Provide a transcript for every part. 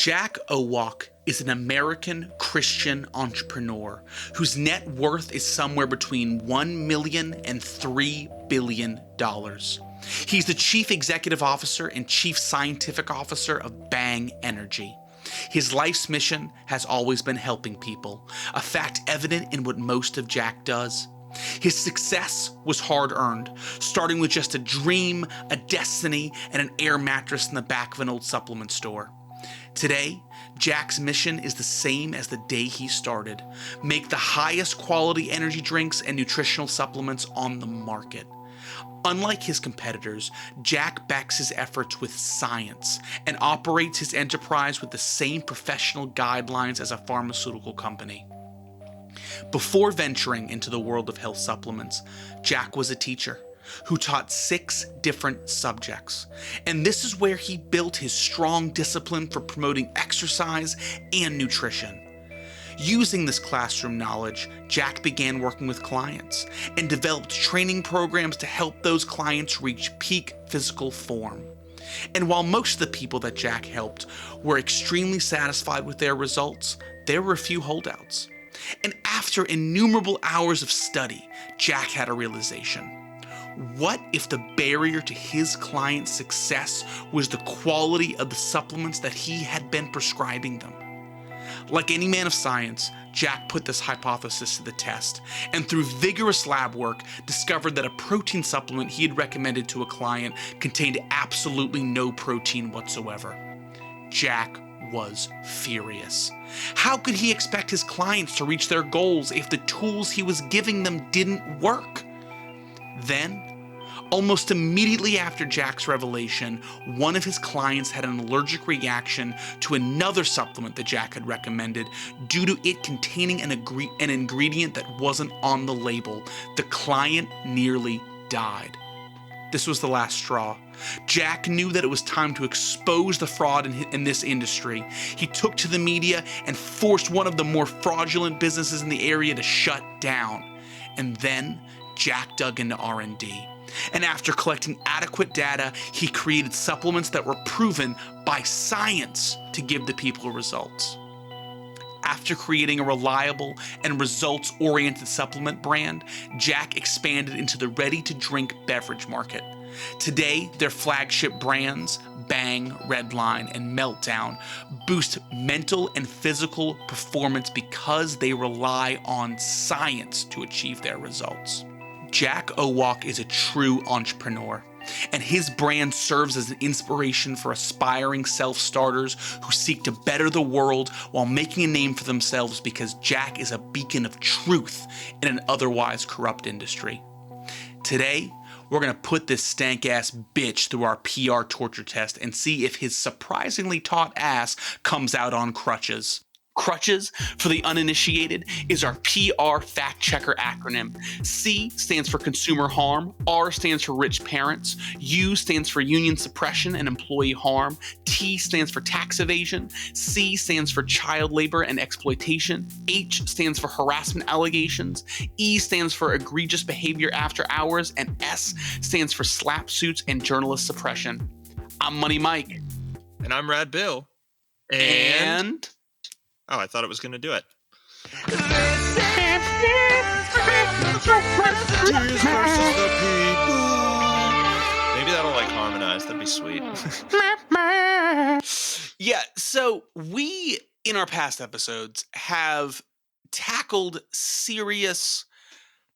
Jack Owoc is an American Christian entrepreneur whose net worth is somewhere between $1 million and $3 billion. He's the Chief Executive Officer and Chief Scientific Officer of Bang Energy. His life's mission has always been helping people, a fact evident in what most of Jack does. His success was hard-earned, starting with just a dream, a destiny, and an air mattress in the back of an old supplement store. Today, Jack's mission is the same as the day he started: make the highest quality energy drinks and nutritional supplements on the market. Unlike his competitors, Jack backs his efforts with science and operates his enterprise with the same professional guidelines as a pharmaceutical company. Before venturing into the world of health supplements, Jack was a teacher who taught 6 different subjects. And this is where he built his strong discipline for promoting exercise and nutrition. Using this classroom knowledge, Jack began working with clients and developed training programs to help those clients reach peak physical form. And while most of the people that Jack helped were extremely satisfied with their results, there were a few holdouts. And after innumerable hours of study, Jack had a realization. What if the barrier to his clients' success was the quality of the supplements that he had been prescribing them? Like any man of science, Jack put this hypothesis to the test, and through vigorous lab work, discovered that a protein supplement he had recommended to a client contained absolutely no protein whatsoever. Jack was furious. How could he expect his clients to reach their goals if the tools he was giving them didn't work? Then, almost immediately after Jack's revelation, one of his clients had an allergic reaction to another supplement that Jack had recommended due to it containing an ingredient that wasn't on the label. The client nearly died. This was the last straw. Jack knew that it was time to expose the fraud in this industry. He took to the media and forced one of the more fraudulent businesses in the area to shut down. And then Jack dug into R&D. And after collecting adequate data, he created supplements that were proven by science to give the people results. After creating a reliable and results-oriented supplement brand, Jack expanded into the ready-to-drink beverage market. Today, their flagship brands, Bang, Redline, and Meltdown, boost mental and physical performance because they rely on science to achieve their results. Jack Owoc is a true entrepreneur, and his brand serves as an inspiration for aspiring self-starters who seek to better the world while making a name for themselves, because Jack is a beacon of truth in an otherwise corrupt industry. Today, we're going to put this stank-ass bitch through our PR torture test and see if his surprisingly taut ass comes out on crutches. Crutches, for the uninitiated, is our PR fact checker acronym. C stands for consumer harm, R stands for rich parents, U stands for union suppression and employee harm, T stands for tax evasion, C stands for child labor and exploitation, H stands for harassment allegations, E stands for egregious behavior after hours, and S stands for slap suits and journalist suppression. I'm Money Mike. And I'm Rad Bill. And... Oh, I thought it was going to do it. Versus the people. Maybe that'll harmonize. That'd be sweet. Yeah, so we, in our past episodes, have tackled serious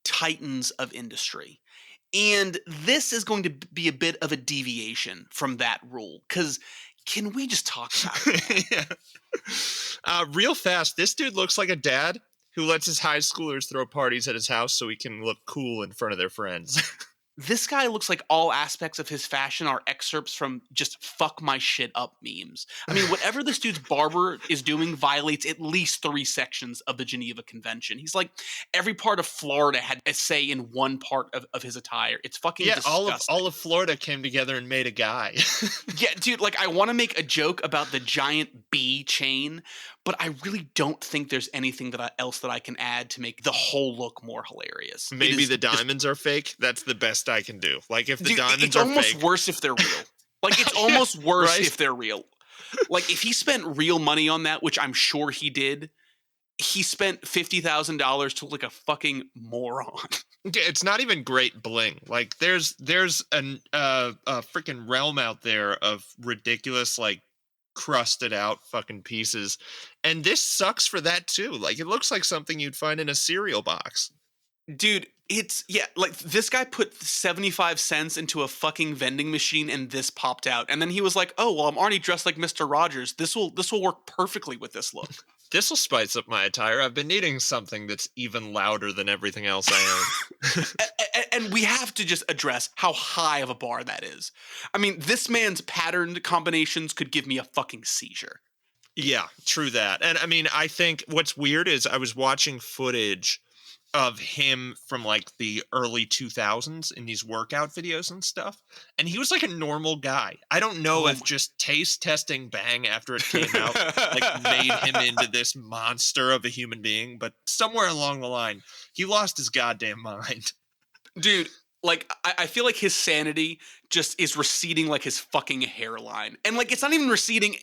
titans of industry. And this is going to be a bit of a deviation from that rule, because can we just talk about it? Yeah. Real fast, this dude looks like a dad who lets his high schoolers throw parties at his house so he can look cool in front of their friends. This guy looks like all aspects of his fashion are excerpts from just fuck my shit up memes. I mean, whatever this dude's barber is doing violates at least 3 sections of the Geneva Convention. He's like, every part of Florida had a say in one part of his attire. It's fucking disgusting. all of Florida came together and made a guy. Yeah, dude, I want to make a joke about the giant bee chain, but I really don't think there's anything else that I can add to make the whole look more hilarious. Maybe the diamonds are fake. That's the best I can do. If the diamonds it's are almost fake. worse if they're real. It's almost worse right? if they're real. Like, if he spent real money on that, which I'm sure he did, he spent $50,000 to look like a fucking moron. It's not even great bling. Like there's a freaking realm out there of ridiculous like crusted out fucking pieces, and this sucks for that too. Like it looks like something you'd find in a cereal box. Dude, like this guy put 75 cents into a fucking vending machine and this popped out. And then he was like, "Oh, well, I'm already dressed like Mr. Rogers. This will work perfectly with this look." This will spice up my attire. I've been needing something that's even louder than everything else I own. And we have to just address how high of a bar that is. I mean, this man's patterned combinations could give me a fucking seizure. Yeah, true that. And I mean, I think what's weird is I was watching footage of him from like the early 2000s in these workout videos and stuff, and he was like a normal guy. I don't know if just taste testing Bang after it came out like made him into this monster of a human being, but somewhere along the line he lost his goddamn mind. Dude, like I feel like his sanity just is receding like his fucking hairline, and like it's not even receding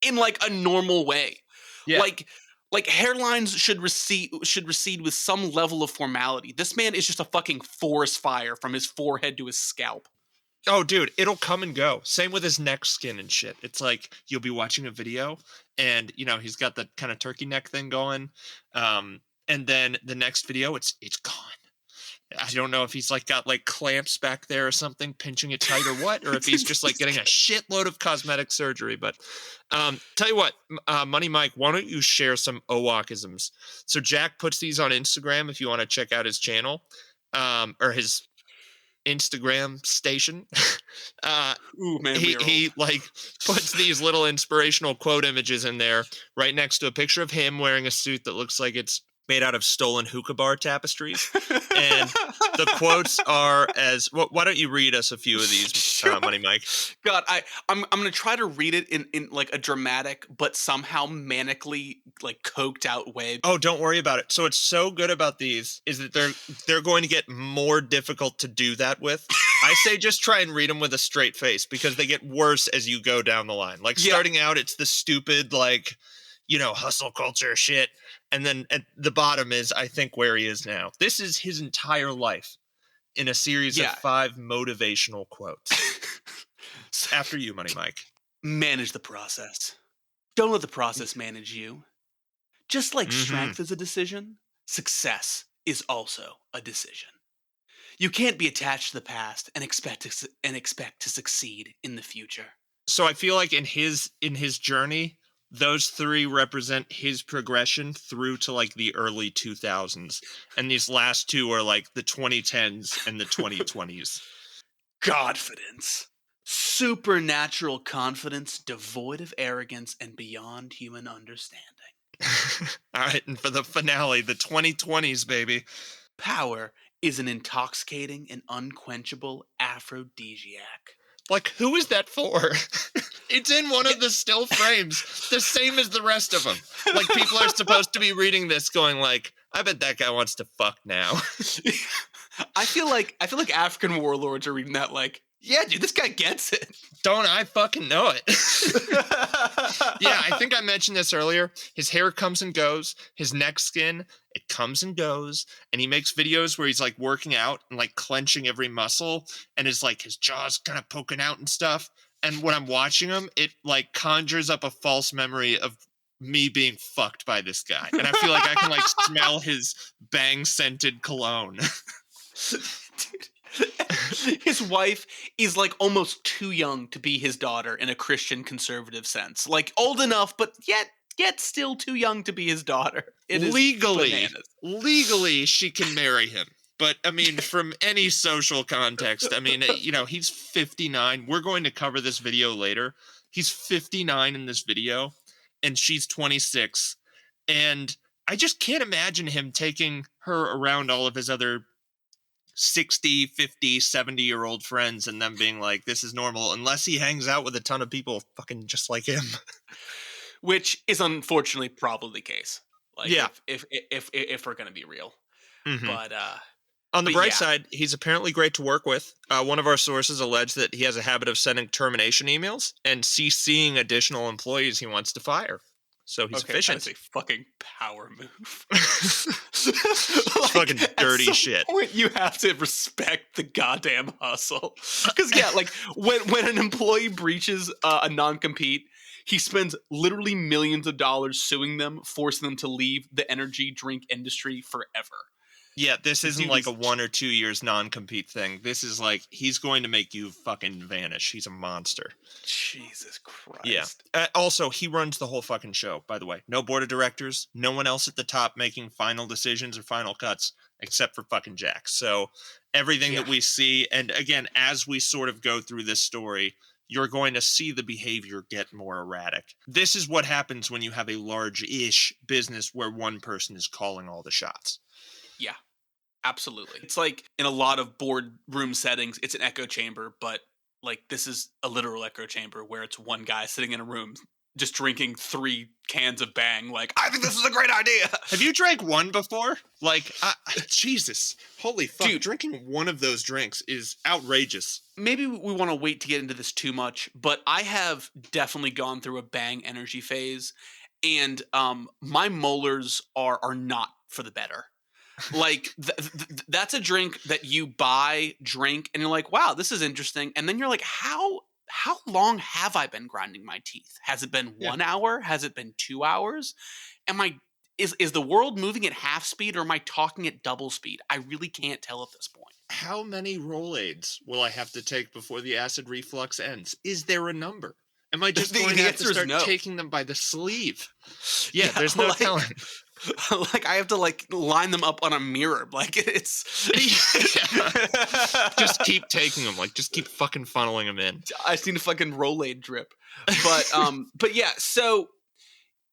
in like a normal way. Yeah. Like hairlines should recede with some level of formality. This man is just a fucking forest fire from his forehead to his scalp. Oh, dude, it'll come and go. Same with his neck skin and shit. It's like you'll be watching a video and, you know, he's got the kind of turkey neck thing going. And then the next video, it's gone. I don't know if he's like got like clamps back there or something, pinching it tight or what, or if he's just like getting a shitload of cosmetic surgery. But tell you what, Money Mike, why don't you share some Owocisms? So Jack puts these on Instagram if you want to check out his channel or his Instagram station. Ooh, man, he like puts these little inspirational quote images in there right next to a picture of him wearing a suit that looks like it's made out of stolen hookah bar tapestries. And the quotes are as why don't you read us a few of these, Money Mike? God, I'm gonna try to read it in like a dramatic but somehow manically like coked out way. Oh, don't worry about it. So what's so good about these is that they're going to get more difficult to do that with. I say just try and read them with a straight face because they get worse as you go down the line. Like starting out, it's the stupid like, you know, hustle culture shit. And then at the bottom is, I think, where he is now. This is his entire life in a series of 5 motivational quotes. After you, Money Mike. Manage the process. Don't let the process manage you. Just like strength is a decision, success is also a decision. You can't be attached to the past and expect to succeed in the future. So I feel like in his journey, those 3 represent his progression through to like the early 2000s. And these last 2 are like the 2010s and the 2020s. Godfidence. Supernatural confidence, devoid of arrogance and beyond human understanding. All right, and for the finale, the 2020s, baby. Power is an intoxicating and unquenchable aphrodisiac. Like, who is that for? It's in one of the still frames, the same as the rest of them. Like, people are supposed to be reading this going like, I bet that guy wants to fuck now. I feel like African warlords are reading that like, yeah, dude, this guy gets it. Don't I fucking know it? Yeah, I think I mentioned this earlier. His hair comes and goes. His neck skin, it comes and goes. And he makes videos where he's like working out and like clenching every muscle. And his like his jaw's kind of poking out and stuff. And when I'm watching him, it like conjures up a false memory of me being fucked by this guy. And I feel like I can like smell his bang scented cologne. Dude. His wife is like almost too young to be his daughter in a Christian conservative sense. Like old enough, but yet still too young to be his daughter. It is legally, she can marry him. But I mean, from any social context, I mean, you know, he's 59. We're going to cover this video later. He's 59 in this video, and she's 26. And I just can't imagine him taking her around all of his other 60, 50, 70-year-old friends and them being like, this is normal, unless he hangs out with a ton of people fucking just like him. Which is unfortunately probably the case. Like, yeah. If we're going to be real. Mm-hmm. But On the But bright yeah. side, he's apparently great to work with. One of our sources alleged that he has a habit of sending termination emails and CCing additional employees he wants to fire. So he's Okay, that is efficient. a fucking power move. It's Like, fucking at dirty some shit. point, you have to respect the goddamn hustle. Because yeah, like when an employee breaches a non-compete, he spends literally millions of dollars suing them, forcing them to leave the energy drink industry forever. Yeah, this The isn't dude like a is 1 or 2 years non-compete thing. This is like he's going to make you fucking vanish. He's a monster. Jesus Yeah. Christ. Also, he runs the whole fucking show, by the way. No board of directors, no one else at the top making final decisions or final cuts except for fucking Jack. So everything Yeah. that we see, and again, as we sort of go through this story, you're going to see the behavior get more erratic. This is what happens when you have a large-ish business where one person is calling all the shots. Yeah. Absolutely. It's like in a lot of boardroom settings, it's an echo chamber, but like this is a literal echo chamber where it's one guy sitting in a room just drinking 3 cans of Bang. Like, I think this is a great idea. Have you drank one before? Like, Jesus. Holy fuck. Dude. Drinking one of those drinks is outrageous. Maybe we want to wait to get into this too much, but I have definitely gone through a Bang energy phase, and my molars are not for the better. Like that's a drink that you buy, drink, and you're like, wow, this is interesting. And then you're like, how long have I been grinding my teeth? Has it been Yeah. 1 hour? Has it been 2 hours? Am I is the world moving at half speed or am I talking at double speed? I really can't tell at this point. How many Rolaids will I have to take before the acid reflux ends? Is there a number? Am I just The going to have to answer is start no. taking them by the sleeve? Yeah, Yeah, there's no like- telling. Like I have to like line them up on a mirror. Like it's Just keep taking them. Like, just keep fucking funneling them in. I just need a fucking Rolade drip. But yeah, so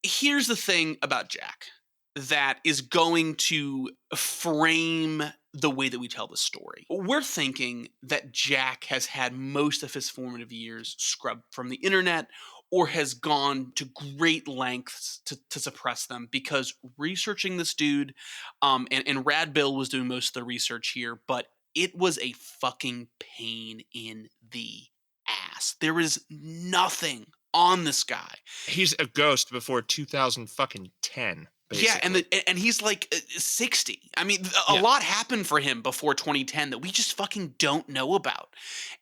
here's the thing about Jack that is going to frame the way that we tell the story. We're thinking that Jack has had most of his formative years scrubbed from the internet or has gone to great lengths to suppress them because researching this dude, and Rad Bill was doing most of the research here, but it was a fucking pain in the ass. There is nothing on this guy. He's a ghost before 2010. Basically. Yeah, and he's like 60. I mean, a lot happened for him before 2010 that we just fucking don't know about.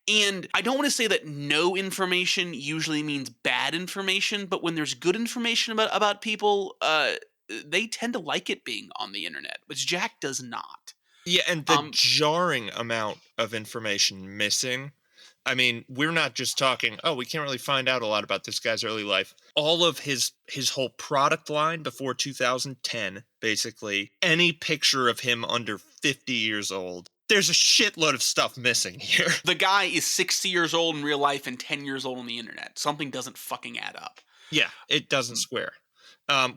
And I don't want to say that no information usually means bad information, but when there's good information about people, they tend to like it being on the internet, which Jack does not. Yeah, and the jarring amount of information missing. I mean, we're not just talking, oh, we can't really find out a lot about this guy's early life. All of his whole product line before 2010, basically, any picture of him under 50 years old, there's a shitload of stuff missing here. The guy is 60 years old in real life and 10 years old on the internet. Something doesn't fucking add up. Yeah, it doesn't square.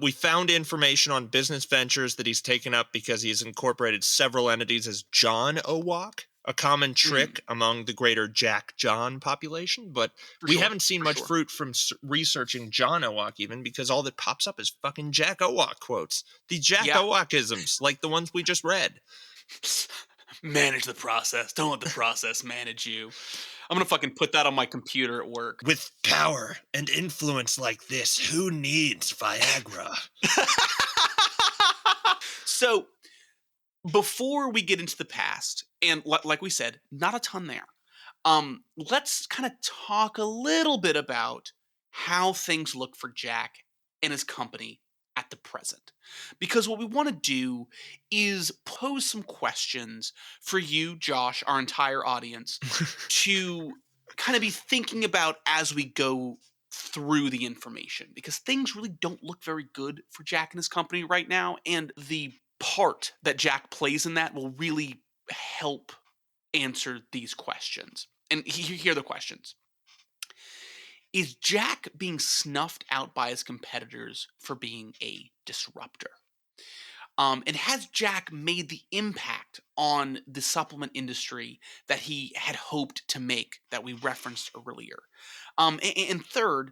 We found information on business ventures that he's taken up because he's incorporated several entities as John Owoc, a common trick among the greater Jack John population. But we haven't seen much fruit from researching John Owoc even because all that pops up is fucking Jack Owoc quotes. The Jack Owocisms, like the ones we just read. Manage the process. Don't let the process manage you. I'm going to fucking put that on my computer at work. With power and influence like this, who needs Viagra? So, before we get into the past, and like we said, not a ton there, let's kind of talk a little bit about how things look for Jack and his company at the present. Because what we want to do is pose some questions for you, Josh, our entire audience, to kind of be thinking about as we go through the information. Because things really don't look very good for Jack and his company right now. And the part that Jack plays in that will really help answer these questions. And here are the questions. Is Jack being snuffed out by his competitors for being a disruptor? And has Jack made the impact on the supplement industry that he had hoped to make that we referenced earlier? And third,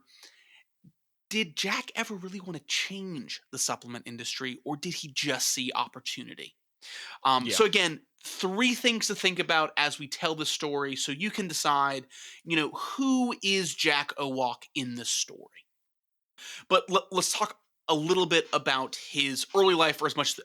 did Jack ever really want to change the supplement industry or did he just see opportunity? So again, three things to think about as we tell the story so you can decide, who is Jack Owoc in this story. But let's talk a little bit about his early life, or as much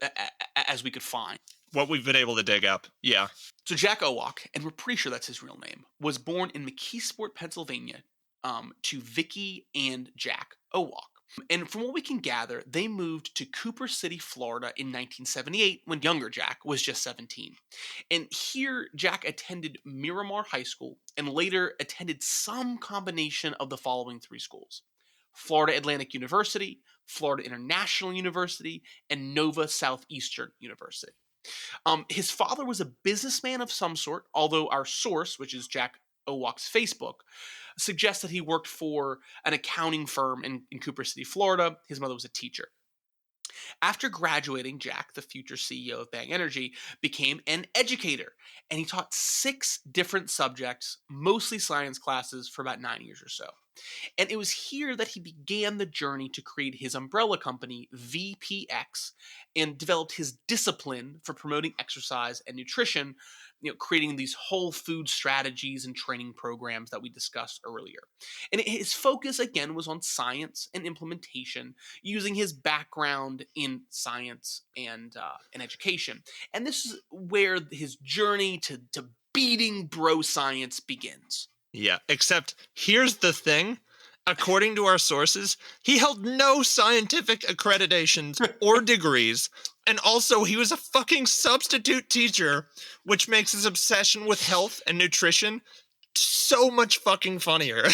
as we could find. What we've been able to dig up. Yeah. So Jack Owoc, and we're pretty sure that's his real name, was born in McKeesport, Pennsylvania, to Vicky and Jack Owoc. And from what we can gather, they moved to Cooper City, Florida in 1978 when younger Jack was just 17. And here, Jack attended Miramar High School and later attended some combination of the following three schools: Florida Atlantic University, Florida International University, and Nova Southeastern University. His father was a businessman of some sort, although our source, which is Jack Owoc's Facebook, suggests that he worked for an accounting firm in Cooper City, Florida. His mother was a teacher. After graduating, Jack, the future CEO of Bang Energy, became an educator, and he taught 6 different subjects, mostly science classes, for about 9 years or so. And it was here that he began the journey to create his umbrella company, VPX, and developed his discipline for promoting exercise and nutrition, creating these whole food strategies and training programs that we discussed earlier. And his focus, again, was on science and implementation, using his background in science and education. And this is where his journey to beating bro science begins. Yeah, except here's the thing. According to our sources, he held no scientific accreditations or degrees, and also he was a fucking substitute teacher, which makes his obsession with health and nutrition so much fucking funnier.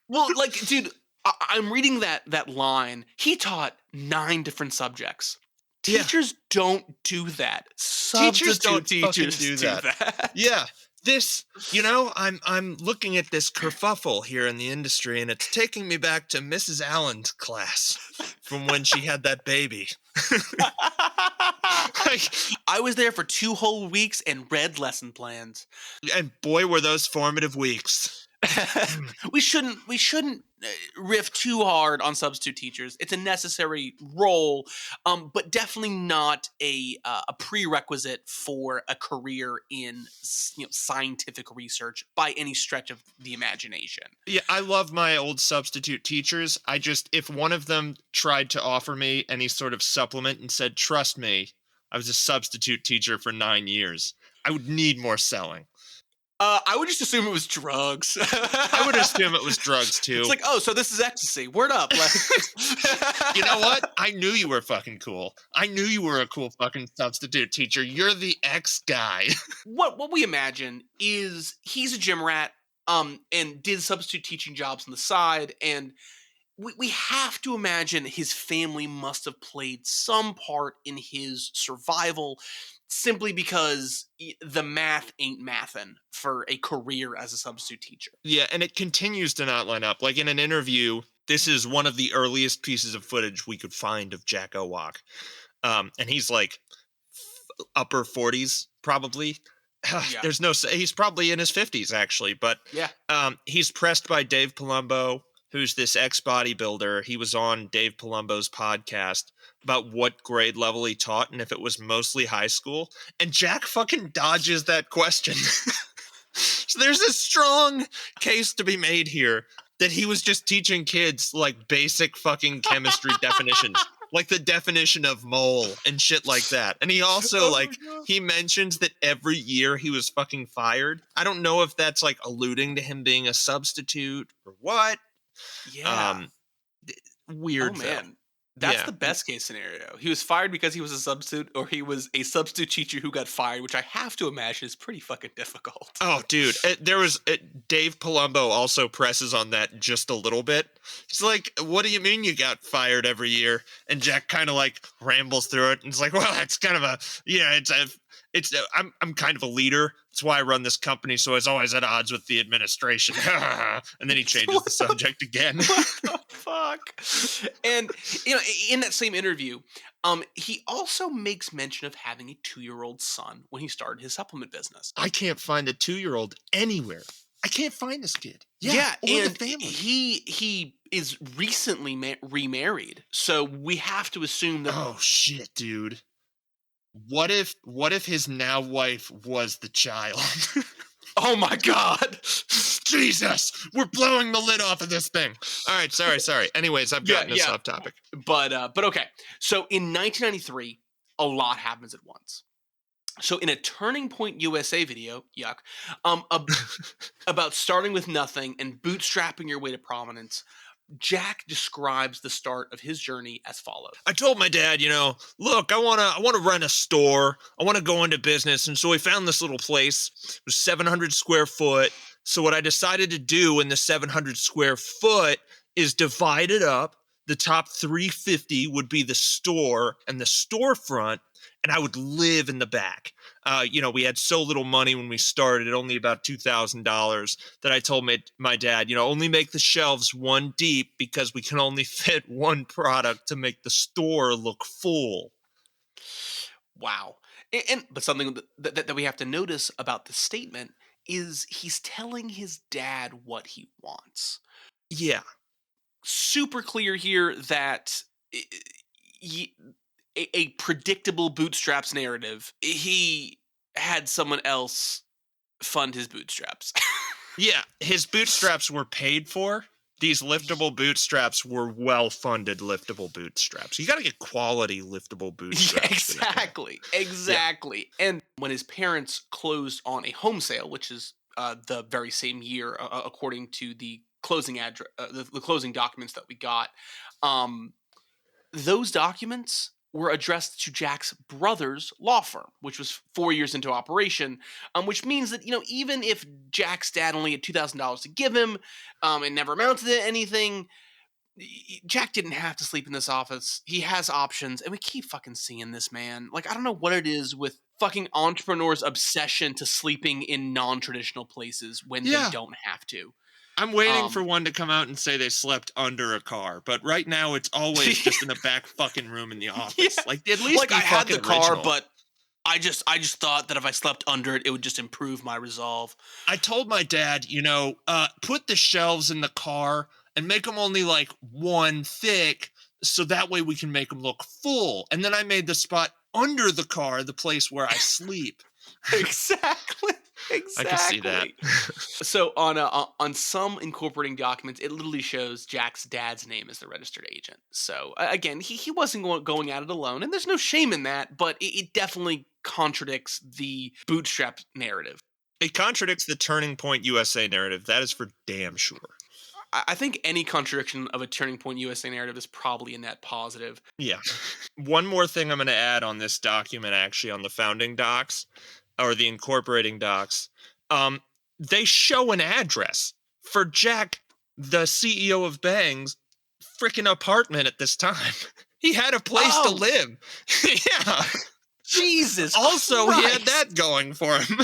Well, like, dude, I'm reading that line. He taught 9 different subjects. Teachers don't do that. Teachers don't Teachers fucking do that. Yeah. This, I'm looking at this kerfuffle here in the industry, and it's taking me back to Mrs. Allen's class from when she had that baby. I was there for 2 whole weeks and read lesson plans. And boy, were those formative weeks. we shouldn't riff too hard on substitute teachers. It's a necessary role, but definitely not a prerequisite for a career in scientific research by any stretch of the imagination. Yeah, I love my old substitute teachers. If one of them tried to offer me any sort of supplement and said, "Trust me, I was a substitute teacher for 9 years," I would need more selling. I would just assume it was drugs. I would assume it was drugs too. It's like, oh, so this is ecstasy. Word up. You know what? I knew you were fucking cool. I knew you were a cool fucking substitute teacher. You're the ex guy. What we imagine is he's a gym rat, and did substitute teaching jobs on the side, and we have to imagine his family must have played some part in his survival, simply because the math ain't mathin' for a career as a substitute teacher. Yeah, and it continues to not line up. Like in an interview, this is one of the earliest pieces of footage we could find of Jack Owoc. And he's like upper 40s, probably. Yeah. He's probably in his 50s, actually. But Yeah. He's pressed by Dave Palumbo, who's this ex-bodybuilder. He was on Dave Palumbo's podcast about what grade level he taught and if it was mostly high school. And Jack fucking dodges that question. So there's a strong case to be made here that he was just teaching kids like basic fucking chemistry definitions, like the definition of mole and shit like that. And he also he mentions that every year he was fucking fired. I don't know if that's like alluding to him being a substitute or what. Yeah. Weird. Oh man. That's the best case scenario. He was fired because he was a substitute, or he was a substitute teacher who got fired, which I have to imagine is pretty fucking difficult. Oh, dude. Dave Palumbo also presses on that just a little bit. He's like, "What do you mean you got fired every year?" And Jack kind of like rambles through it and it's like, "Well, it's kind of I'm kind of a leader. That's why I run this company, so it's always at odds with the administration." And then he changes the subject again. What the fuck? And in that same interview, he also makes mention of having a 2-year-old son when he started his supplement business. I can't find a 2-year-old anywhere. I can't find this kid. Yeah, or and the family. he is recently remarried, so we have to assume that. Oh shit, dude. What if his now wife was the child? Oh my God. Jesus, we're blowing the lid off of this thing. All right, sorry. Anyways, I've Yeah, gotten us yeah. off topic. But okay. So in 1993, a lot happens at once. So in a Turning Point USA video, yuck, about starting with nothing and bootstrapping your way to prominence, Jack describes the start of his journey as follows. I told my dad, look, I wanna rent a store. I wanna go into business. And so we found this little place. It was 700 square foot. So what I decided to do in the 700 square foot is divide it up. The top 350 would be the store and the storefront, and I would live in the back. We had so little money when we started, only about $2,000, that I told my dad, only make the shelves one deep because we can only fit one product to make the store look full. Wow. But something that we have to notice about the statement is he's telling his dad what he wants. Yeah. Super clear here that i- y- a predictable bootstraps narrative. He had someone else fund his bootstraps. Yeah. His bootstraps were paid for. These liftable bootstraps were well funded liftable bootstraps. You got to get quality liftable Yeah, bootstraps for that one. exactly. Yeah. Exactly. And when his parents closed on a home sale, which is the very same year, according to the closing address, the closing documents that we got, um, those documents were addressed to Jack's brother's law firm, which was 4 years into operation. Which means that even if Jack's dad only had $2,000 to give him, and never amounted to anything, Jack didn't have to sleep in this office. He has options, and we keep fucking seeing this, man. Like, I don't know what it is with fucking entrepreneurs' obsession to sleeping in non-traditional places when they Yeah. don't have to. I'm waiting for Um, one to come out and say they slept under a car, but right now it's always just in the back fucking room in the yeah, office. Like, at least like be I had fucking the car, original. but I just thought that if I slept under it, it would just improve my resolve. I told my dad, put the shelves in the car and make them only like one thick, so that way we can make them look full. And then I made the spot under the car the place where I sleep. Exactly. I could see that. Exactly. So on some incorporating documents, it literally shows Jack's dad's name as the registered agent. So again, he wasn't going at it alone, and there's no shame in that. But it definitely contradicts the bootstrap narrative. It contradicts the Turning Point USA narrative. That is for damn sure. I think any contradiction of a Turning Point USA narrative is probably a net positive. Yeah. One more thing I'm going to add on this document, actually, on the founding docs or the incorporating docs. They show an address for Jack, the CEO of Bang's freaking apartment at this time. He had a place to Oh, live. Yeah. Jesus Also, he had Christ. that going for him.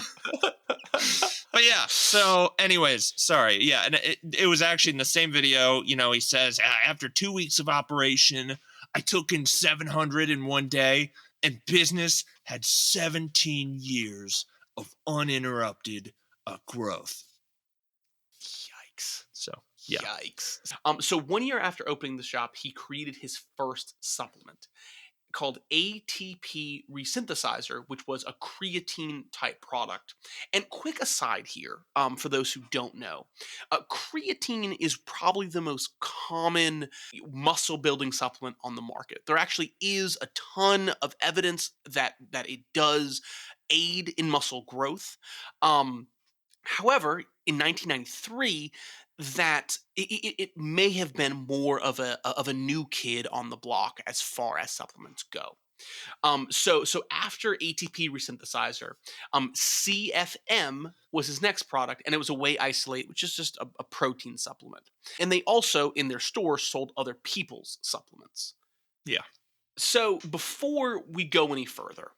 But yeah, so anyways, sorry. Yeah, and it was actually in the same video, he says, after 2 weeks of operation, I took in 700 in one day, and business had 17 years of uninterrupted growth. Yikes. So, yeah. Yikes. So 1 year after opening the shop, he created his first supplement called ATP Resynthesizer, which was a creatine type product. And quick aside here, for those who don't know, creatine is probably the most common muscle building supplement on the market. There actually is a ton of evidence that it does aid in muscle growth. Um, However, in 1993, that it may have been more of a new kid on the block as far as supplements go. So after ATP resynthesizer, CFM was his next product, and it was a whey isolate, which is just a protein supplement. And they also in their store sold other people's supplements. Yeah. So before we go any further,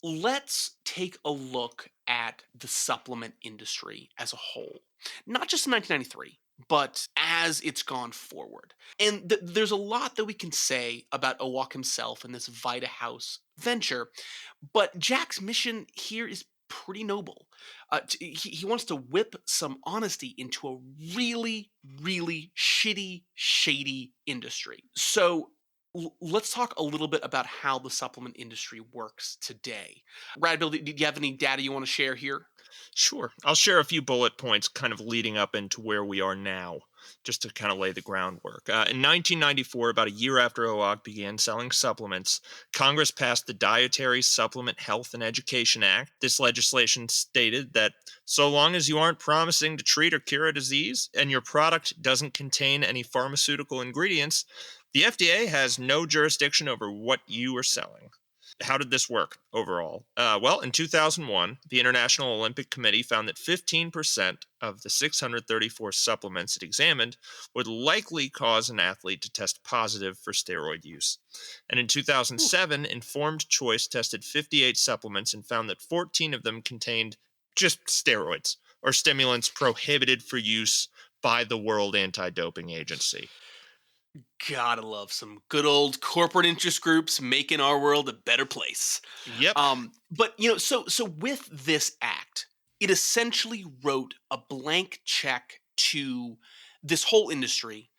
let's take a look at the supplement industry as a whole, not just in 1993, but as it's gone forward. And there's a lot that we can say about Owoc himself and this Vita House venture, but Jack's mission here is pretty noble. He wants to whip some honesty into a really, really shitty, shady industry. So Let's talk a little bit about how the supplement industry works today. Brad, Bill, do you have any data you want to share here? Sure. I'll share a few bullet points kind of leading up into where we are now, just to kind of lay the groundwork. In 1994, about a year after OAC began selling supplements, Congress passed the Dietary Supplement Health and Education Act. This legislation stated that so long as you aren't promising to treat or cure a disease and your product doesn't contain any pharmaceutical ingredients, the FDA has no jurisdiction over what you are selling. How did this work overall? Well, in 2001, the International Olympic Committee found that 15% of the 634 supplements it examined would likely cause an athlete to test positive for steroid use. And in Ooh, 2007, Informed Choice tested 58 supplements and found that 14 of them contained just steroids or stimulants prohibited for use by the World Anti Doping Agency. gotta love some good old corporate interest groups making our world a better place. Yep. But so with this act, it essentially wrote a blank check to this whole industry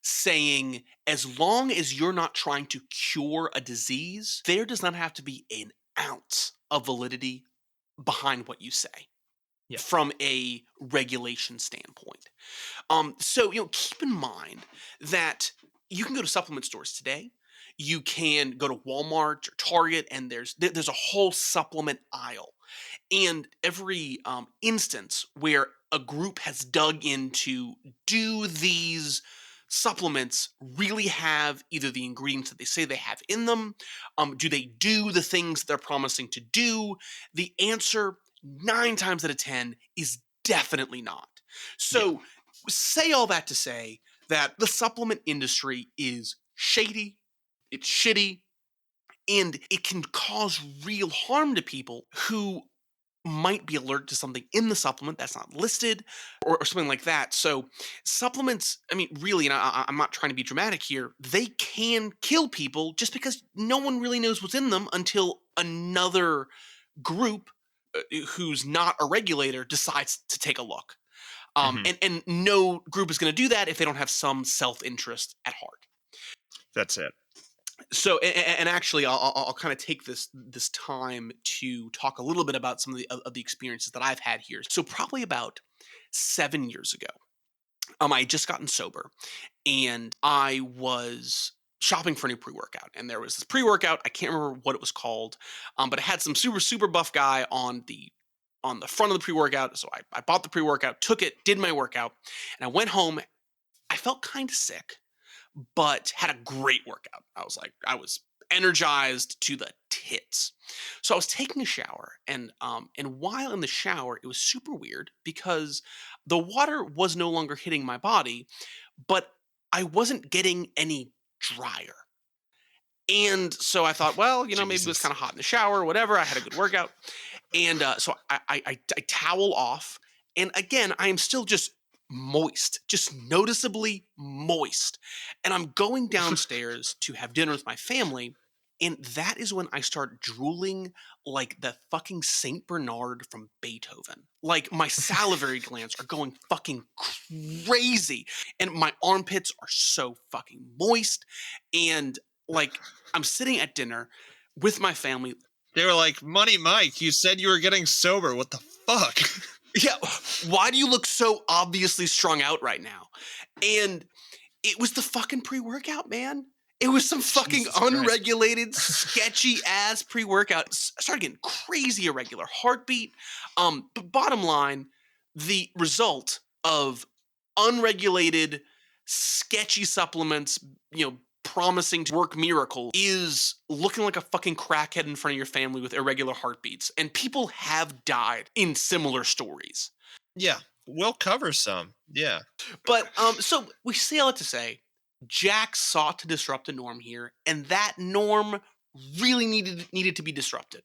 saying as long as you're not trying to cure a disease, there does not have to be an ounce of validity behind what you say Yeah. from a regulation standpoint. So keep in mind that you can go to supplement stores today. You can go to Walmart or Target, and there's a whole supplement aisle. And every instance where a group has dug into, do these supplements really have either the ingredients that they say they have in them? Do they do the things they're promising to do? The answer, 9 times out of 10, is definitely not. Yeah. So, say all that to say that the supplement industry is shady, it's shitty, and it can cause real harm to people who might be allergic to something in the supplement that's not listed or something like that. So, supplements, I mean, really, and I'm not trying to be dramatic here, they can kill people just because no one really knows what's in them until another group who's not a regulator decides to take a look. Hmm. And no group is going to do that if they don't have some self interest at heart. That's it. So, and actually, I'll kind of take this time to talk a little bit about some of the experiences that I've had here. So, probably about 7 years ago, I had just gotten sober, and I was shopping for a new pre-workout, and there was this pre-workout. I can't remember what it was called, but it had some super buff guy on the front of the pre-workout. So I bought the pre-workout, took it, did my workout, and I went home. I felt kind of sick, but had a great workout. I was energized to the tits. So I was taking a shower, and while in the shower, it was super weird because the water was no longer hitting my body, but I wasn't getting any drier. And so I thought, well, maybe it was Jesus. kind of hot in the shower or whatever. I had a good workout. And so I towel off. And again, I am still just moist, just noticeably moist. And I'm going downstairs to have dinner with my family. And that is when I start drooling like the fucking Saint Bernard from Beethoven. Like my salivary glands are going fucking crazy. And my armpits are so fucking moist. And like I'm sitting at dinner with my family. They were like, Money Mike, you said you were getting sober. What the fuck? Yeah, why do you look so obviously strung out right now? And it was the fucking pre-workout, man. It was some fucking Jesus Christ. unregulated, sketchy ass pre-workout. I started getting crazy irregular heartbeat. But bottom line, the result of unregulated, sketchy supplements, promising to work miracle is looking like a fucking crackhead in front of your family with irregular heartbeats. And people have died in similar stories. Yeah, we'll cover some. Yeah. But so we say all that to say, Jack sought to disrupt a norm here, and that norm really needed to be disrupted.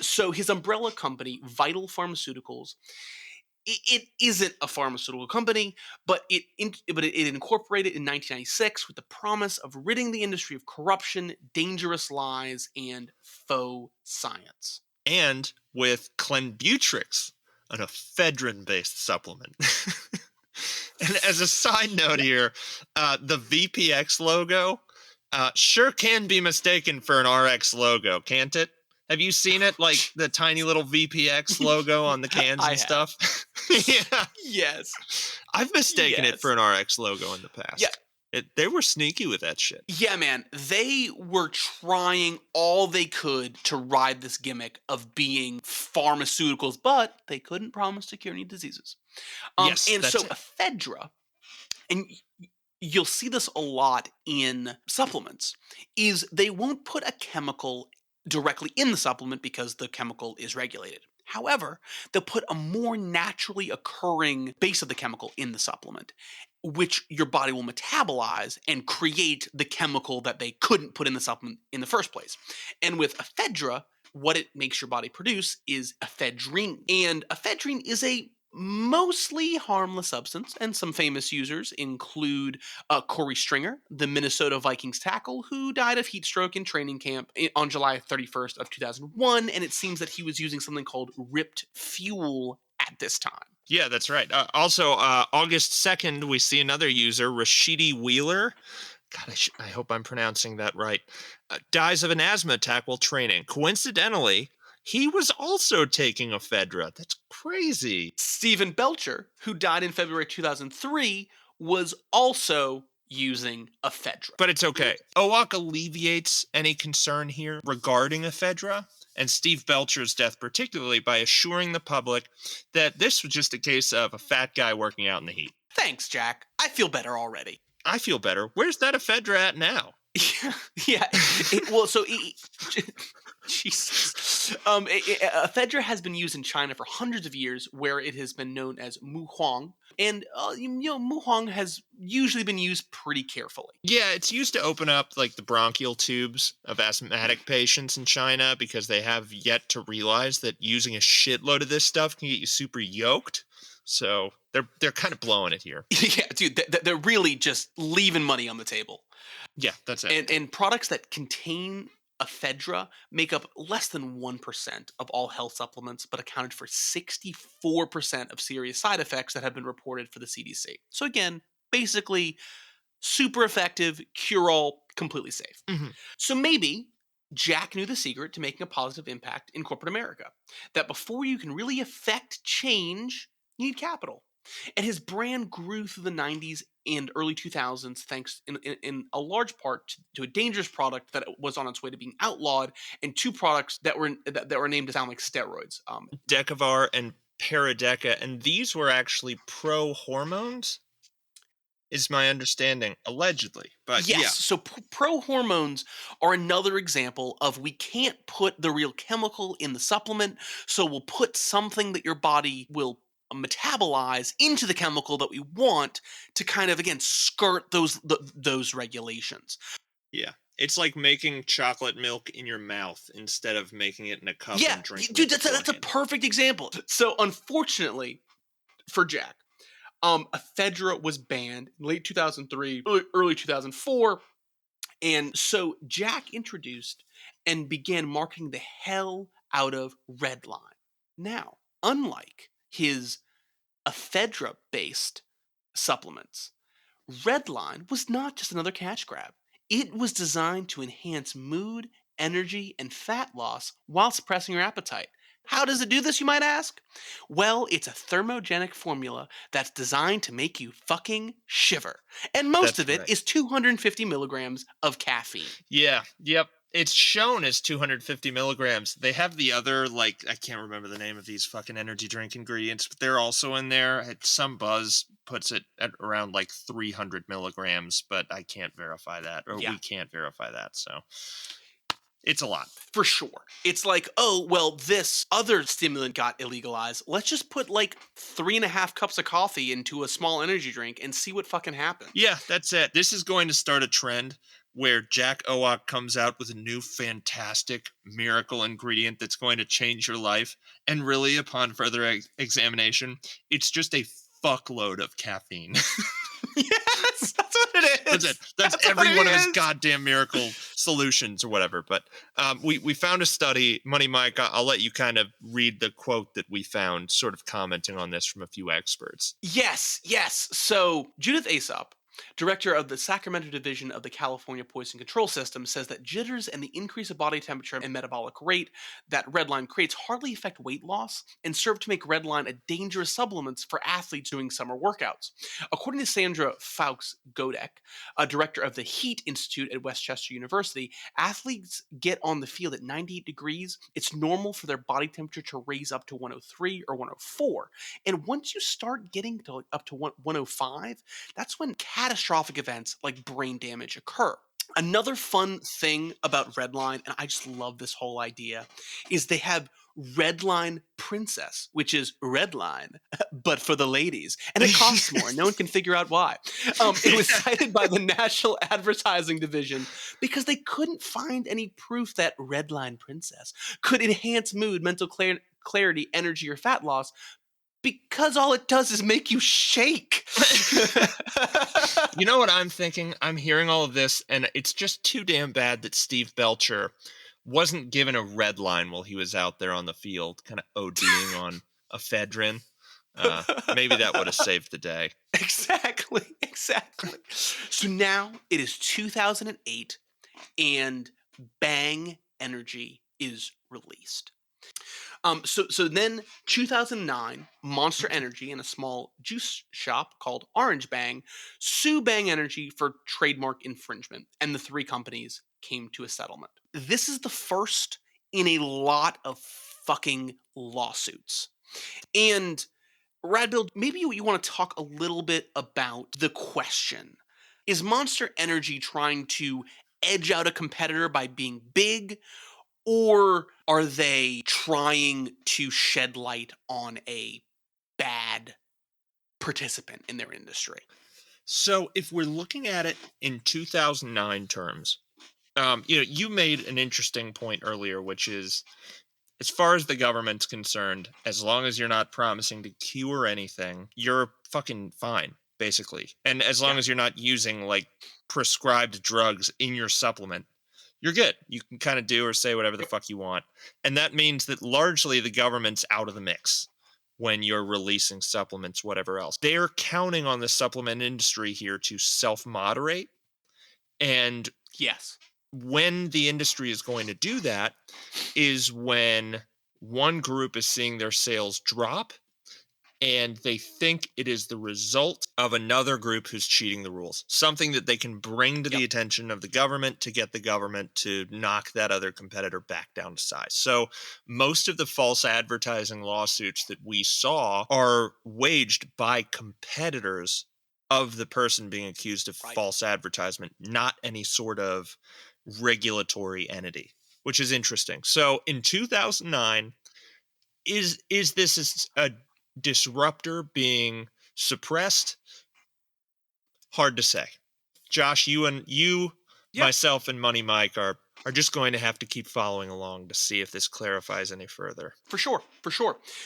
So his umbrella company, Vital Pharmaceuticals, it isn't a pharmaceutical company, but it incorporated in 1996 with the promise of ridding the industry of corruption, dangerous lies, and faux science. And with Clenbutrix, an ephedrine based supplement. And as a side note Yeah. here, the VPX logo Sure can be mistaken for an RX logo, can't it? Have you seen it? Like the tiny little VPX logo on the cans I and have. stuff? Yeah. Yes. I've mistaken it for Yes. an RX logo in the Yeah. past. They were sneaky with that shit. Yeah, man. They were trying all they could to ride this gimmick of being pharmaceuticals, but they couldn't promise to cure any diseases. Yes, And that's so it. ephedra, and you'll see this a lot in supplements, is they won't put a chemical directly in the supplement because the chemical is regulated. However, they'll put a more naturally occurring base of the chemical in the supplement, which your body will metabolize and create the chemical that they couldn't put in the supplement in the first place. And with ephedra, what it makes your body produce is ephedrine. And ephedrine is a mostly harmless substance, and some famous users include Corey Stringer, the Minnesota Vikings tackle, who died of heat stroke in training camp on July 31st of 2001, and it seems that he was using something called ripped fuel at this time. Yeah, that's right. Also, August 2nd, we see another user, Rashidi Wheeler. God, I hope I'm pronouncing that right. Dies of an asthma attack while training. Coincidentally, he was also taking ephedra. That's crazy. Stephen Belcher, who died in February 2003, was also using ephedra. But it's okay. Owoc alleviates any concern here regarding ephedra, and Steve Belcher's death particularly, by assuring the public that this was just a case of a fat guy working out in the heat. Thanks, Jack. I feel better already. I feel better. Where's that ephedra at now? Yeah. Jesus. Ephedra has been used in China for hundreds of years, where it has been known as mu huang. And, mu huang has usually been used pretty carefully. Yeah, it's used to open up like the bronchial tubes of asthmatic patients in China because they have yet to realize that using a shitload of this stuff can get you super yoked. So they're kind of blowing it here. Yeah, dude, they're really just leaving money on the table. Yeah, that's it. And products that contain ephedra make up less than 1% of all health supplements, but accounted for 64% of serious side effects that have been reported for the CDC. So again, basically super effective, cure-all, completely safe. Mhm. So maybe Jack knew the secret to making a positive impact in corporate America. That before you can really affect change, you need capital. And his brand grew through the 90s and early 2000s thanks in a large part to a dangerous product that was on its way to being outlawed, and two products that were named to sound like steroids. Decavar and Paradeca, and these were actually pro hormones, is my understanding, allegedly. But Yes, yeah, so pro hormones are another example of we can't put the real chemical in the supplement, so we'll put something that your body will metabolize into the chemical that we want to kind of again skirt those regulations. yeah. It's like making chocolate milk in your mouth instead of making it in a cup Yeah, and drinking dude, it that's a beforehand. perfect example. So unfortunately for Jack, ephedra was banned in late 2003, early 2004. And so Jack introduced and began marketing the hell out of Redline. Now, unlike his ephedra based supplements, Redline was not just another cash grab. It was designed to enhance mood, energy, and fat loss while suppressing your appetite. How does it do this, you might ask? Well, it's a thermogenic formula that's designed to make you fucking shiver. And most That's of it right. is 250 milligrams of caffeine. Yeah, yep. It's shown as 250 milligrams. They have the other, like, I can't remember the name of these fucking energy drink ingredients, but they're also in there. Some buzz puts it at around like 300 milligrams, but I can't verify that, or Yeah. we can't verify that. So it's a lot. For sure. It's like, oh, well, this other stimulant got illegalized. Let's just put like 3.5 cups of coffee into a small energy drink and see what fucking happens. Yeah, that's it. This is going to start a trend where Jack Owoc comes out with a new fantastic miracle ingredient that's going to change your life. And really, upon further examination, it's just a fuckload of caffeine. Yes, that's what it is. That's it. That's what every it one of his is. goddamn miracle solutions or whatever. But we found a study. Money Mike, I'll let you kind of read the quote that we found, sort of commenting on this from a few experts. Yes. So Judith Aesop, Director of the Sacramento Division of the California Poison Control System, says that jitters and the increase of body temperature and metabolic rate that red line creates hardly affect weight loss and serve to make red line a dangerous supplement for athletes doing summer workouts. According to Sandra Fawkes Godek, a director of the Heat Institute at Westchester University, athletes get on the field at 98 degrees. It's normal for their body temperature to raise up to 103 or 104. And once you start getting to up to 105, that's when catastrophic events like brain damage occur. Another fun thing about Redline, and I just love this whole idea, is they have Redline Princess, which is Redline, but for the ladies. And it costs more. No one can figure out why. It was cited by the National Advertising Division because they couldn't find any proof that Redline Princess could enhance mood, mental clarity, energy, or fat loss, because all it does is make you shake. You know what I'm thinking? I'm hearing all of this, and it's just too damn bad that Steve Belcher wasn't given a red line while he was out there on the field, kind of ODing on ephedrine. Maybe that would have saved the day. Exactly. So now it is 2008, and Bang Energy is released. So then 2009, Monster Energy and a small juice shop called Orange Bang sue Bang Energy for trademark infringement, and the three companies came to a settlement. This is the first in a lot of fucking lawsuits. And Radbill, maybe you want to talk a little bit about the question. Is Monster Energy trying to edge out a competitor by being big, or are they trying to shed light on a bad participant in their industry? So if we're looking at it in 2009 terms, you made an interesting point earlier, which is, as far as the government's concerned, as long as you're not promising to cure anything, you're fucking fine, basically. And as long as you're not using like prescribed drugs in your supplement, you're good. You can kind of do or say whatever the fuck you want. And that means that largely the government's out of the mix when you're releasing supplements, whatever else. They're counting on the supplement industry here to self-moderate. And Yes. when the industry is going to do that is when one group is seeing their sales drop and they think it is the result of another group who's cheating the rules. Something that they can bring to the attention of the government to get the government to knock that other competitor back down to size. So most of the false advertising lawsuits that we saw are waged by competitors of the person being accused of false advertisement, not any sort of regulatory entity, which is interesting. So in 2009, is this a disruptor being suppressed? Hard to say. Josh, myself, and Money Mike are just going to have to keep following along to see if this clarifies any further. For sure.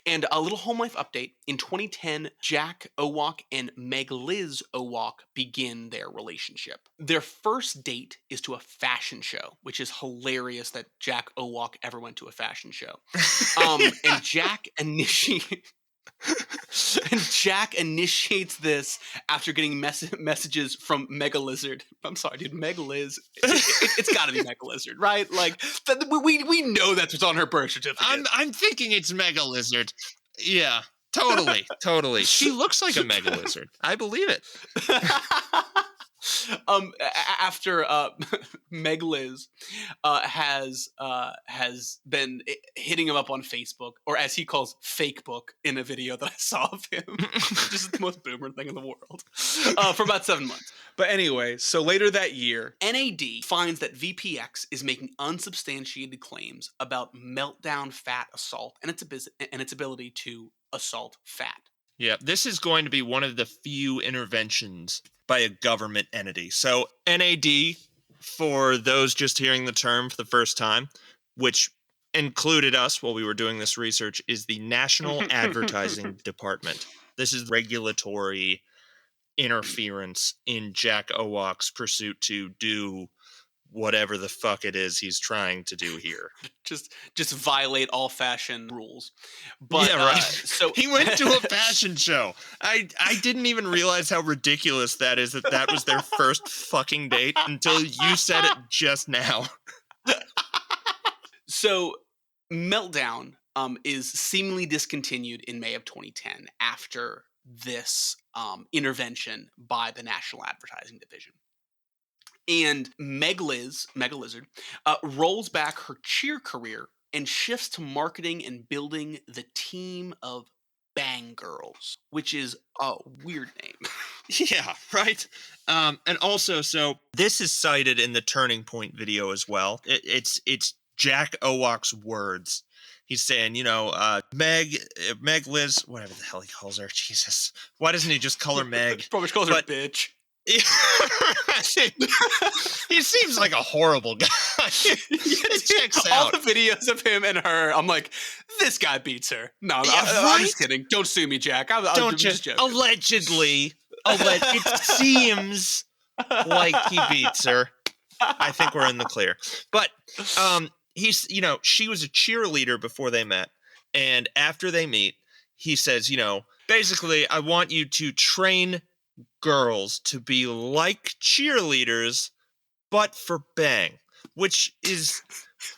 And a little home life update. In 2010, Jack Owoc and Meg Liz Owoc begin their relationship. Their first date is to a fashion show, which is hilarious that Jack Owoc ever went to a fashion show. And Jack initiates this after getting messages from Mega Lizard. I'm sorry, dude. Mega Liz. It's got to be Mega Lizard, right? Like we know that's what's on her birth certificate. I'm thinking it's Mega Lizard. Yeah, totally. She looks like a Mega Lizard. I believe it. After Meg Liz has been hitting him up on Facebook, or as he calls fake book, in a video that I saw of him, just the most boomer thing in the world, for about 7 months. But anyway, so later that year, NAD finds that VPX is making unsubstantiated claims about meltdown fat assault and its ability to assault fat. Yeah, this is going to be one of the few interventions by a government entity. So NAD, for those just hearing the term for the first time, which included us while we were doing this research, is the National Advertising Department. This is regulatory interference in Jack Owoc's pursuit to do whatever the fuck it is he's trying to do here. Just violate all fashion rules. But Yeah, right. so He went to a fashion show. I didn't even realize how ridiculous that is, that was their first fucking date until you said it just now. So Meltdown is seemingly discontinued in May of 2010 after this intervention by the National Advertising Division. And Meg Lizard, rolls back her cheer career and shifts to marketing and building the team of Bang Girls, which is a weird name. Yeah, right. And also, so this is cited in the Turning Point video as well. It's Jack Owoc's words. He's saying, Meg Liz, whatever the hell he calls her. Jesus, why doesn't he just call her Meg? Probably calls her bitch. He seems like a horrible guy. It checks All out. the videos of him and her, I'm like, this guy beats her. No, Yeah, I'm just kidding. Don't sue me, Jack. I'm just joking. Allegedly. It seems like he beats her. I think we're in the clear. But he's, she was a cheerleader before they met. And after they meet, he says, basically, I want you to train girls to be like cheerleaders, but for Bang, which is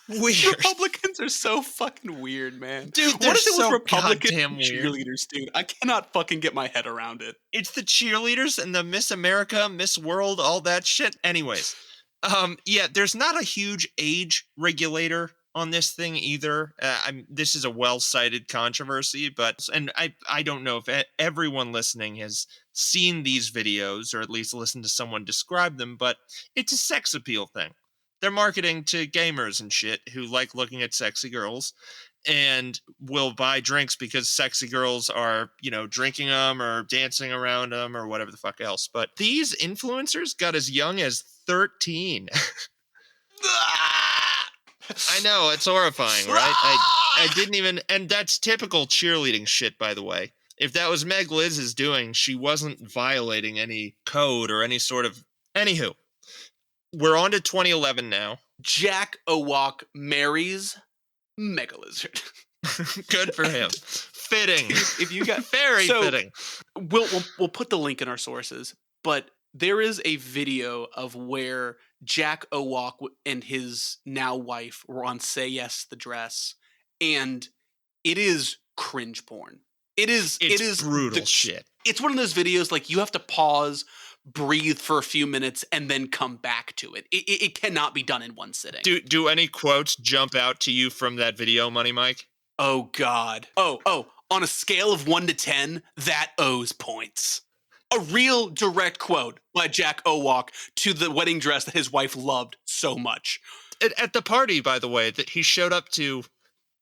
weird. Republicans are so fucking weird, man. Dude, what is it so with Republican goddamn weird. cheerleaders, dude? I cannot fucking get my head around it. It's the cheerleaders and the Miss America, Miss World, all that shit. Anyways, there's not a huge age regulator on this thing either. This is a well-cited controversy, and I don't know if everyone listening has seen these videos or at least listened to someone describe them, but it's a sex appeal thing. They're marketing to gamers and shit who like looking at sexy girls and will buy drinks because sexy girls are, drinking them or dancing around them or whatever the fuck else. But these influencers got as young as 13. I know, it's horrifying, right? I didn't even, and that's typical cheerleading shit, by the way. If that was Meg Liz's doing, she wasn't violating any code or any sort of, anywho. We're on to 2011 now. Jack Owoc marries Mega Lizard. Good for him. Fitting. If you got very fitting. We'll put the link in our sources, but there is a video of where Jack Owoc and his now wife were on Say Yes to the Dress, and it is cringe porn. It is brutal shit. It's one of those videos like you have to pause, breathe for a few minutes, and then come back to it. It cannot be done in one sitting. Do any quotes jump out to you from that video, Money Mike? Oh God. Oh. On a scale of 1 to 10, that owes points. A real direct quote by Jack Owoc to the wedding dress that his wife loved so much. At the party, by the way, that he showed up to,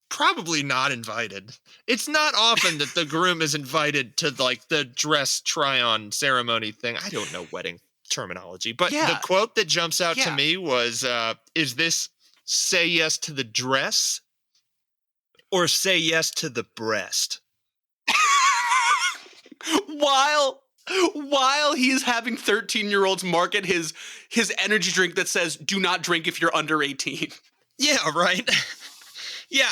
probably not invited. It's not often that the groom is invited to like the dress try-on ceremony thing. I don't know wedding terminology, but the quote that jumps out to me was, is this say yes to the dress or say yes to the breast? While he's having 13-year-olds market his energy drink that says, do not drink if you're under 18. Yeah, right? Yeah,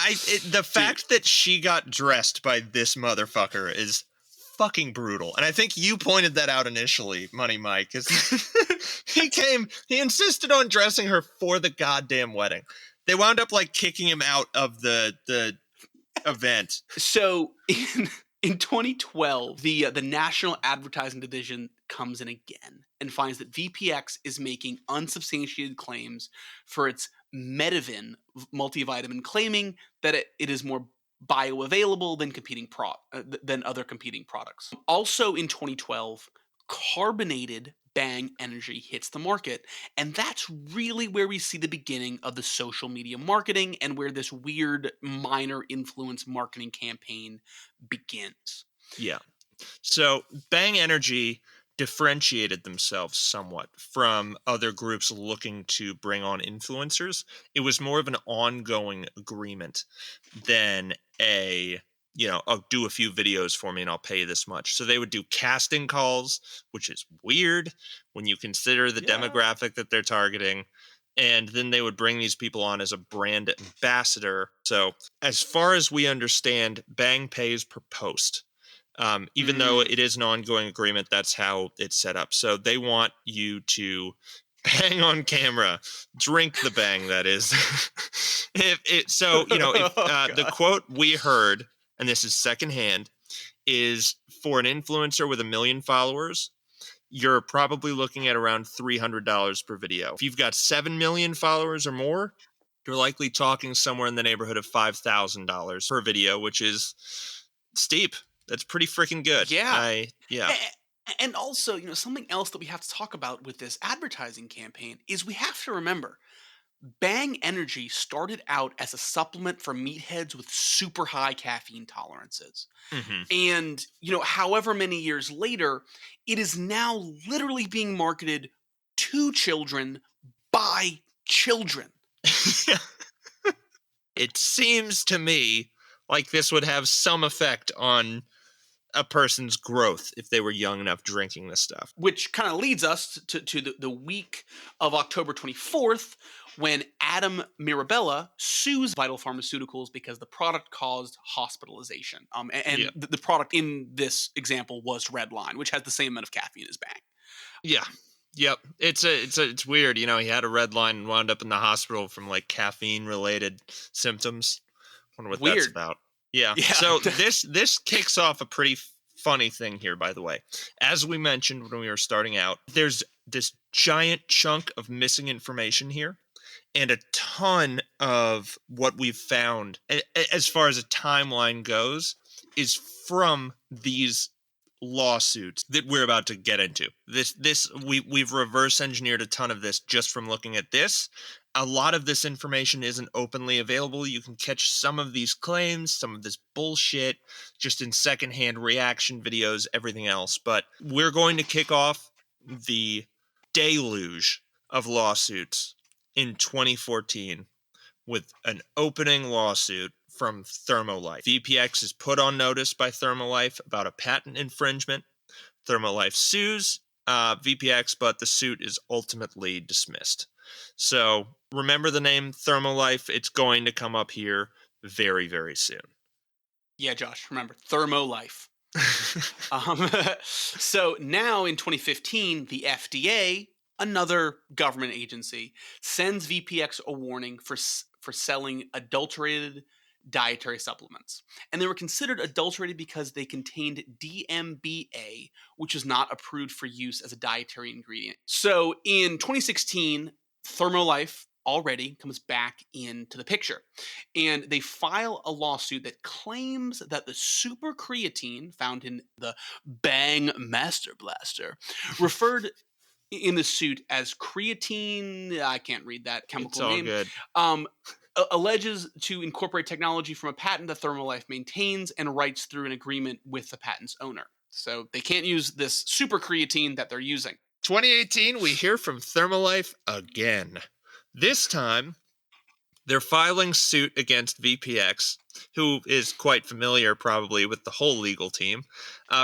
the fact that she got dressed by this motherfucker is fucking brutal. And I think you pointed that out initially, Money Mike. He insisted on dressing her for the goddamn wedding. They wound up like kicking him out of the event. So in 2012, the National Advertising Division comes in again and finds that VPX is making unsubstantiated claims for its Medivin multivitamin, claiming that it is more bioavailable than other competing products. Also in 2012, carbonated Bang Energy hits the market, and that's really where we see the beginning of the social media marketing and where this weird minor influence marketing campaign begins. Yeah. So Bang Energy differentiated themselves somewhat from other groups looking to bring on influencers. It was more of an ongoing agreement than I'll do a few videos for me and I'll pay you this much. So they would do casting calls, which is weird when you consider the demographic that they're targeting. And then they would bring these people on as a brand ambassador. So as far as we understand, Bang pays per post. Even though it is an ongoing agreement, that's how it's set up. So they want you to bang on camera, drink the bang, that is. If the quote we heard, and this is secondhand, is for an influencer with 1 million followers, you're probably looking at around $300 per video. If you've got 7 million followers or more, you're likely talking somewhere in the neighborhood of $5,000 per video, which is steep. That's pretty freaking good. Yeah. Yeah. And also, something else that we have to talk about with this advertising campaign is we have to remember Bang Energy started out as a supplement for meatheads with super high caffeine tolerances. Hmm. And, however many years later, it is now literally being marketed to children by children. It seems to me like this would have some effect on a person's growth if they were young enough drinking this stuff. Which kind of leads us to the week of October 24th, when Adam Mirabella sues Vital Pharmaceuticals because the product caused hospitalization. And Yeah. the product in this example was Redline, which has the same amount of caffeine as Bang. Yeah. Yep. It's weird. He had a red line and wound up in the hospital from like caffeine related symptoms. Wonder what that's Weird. about. Yeah. Yeah. So this kicks off a pretty funny thing here, by the way. As we mentioned when we were starting out, there's this giant chunk of missing information here, and a ton of what we've found as far as a timeline goes is from these lawsuits that we're about to get into. We've reverse engineered a ton of this just from looking at this. A lot of this information isn't openly available. You can catch some of these claims, some of this bullshit, just in secondhand reaction videos, everything else. But we're going to kick off the deluge of lawsuits in 2014 with an opening lawsuit from Thermolife. VPX is put on notice by Thermolife about a patent infringement. Thermolife sues VPX, but the suit is ultimately dismissed. So remember the name Thermolife. It's going to come up here very, very soon. Yeah, Josh, remember, Thermolife. So now in 2015, the FDA, another government agency, sends VPX a warning for selling adulterated dietary supplements. And they were considered adulterated because they contained DMBA, which is not approved for use as a dietary ingredient. So in 2016, Thermolife already comes back into the picture. And they file a lawsuit that claims that the super creatine found in the Bang Master Blaster, referred in the suit as creatine, I can't read that chemical It's all name, good. Alleges to incorporate technology from a patent that Thermolife maintains and writes through an agreement with the patent's owner. So they can't use this super creatine that they're using. 2018, we hear from Thermolife again. This time, they're filing suit against VPX, who is quite familiar probably with the whole legal team,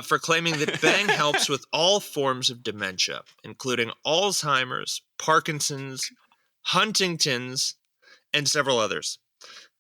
for claiming that Bang helps with all forms of dementia, including Alzheimer's, Parkinson's, Huntington's, and several others.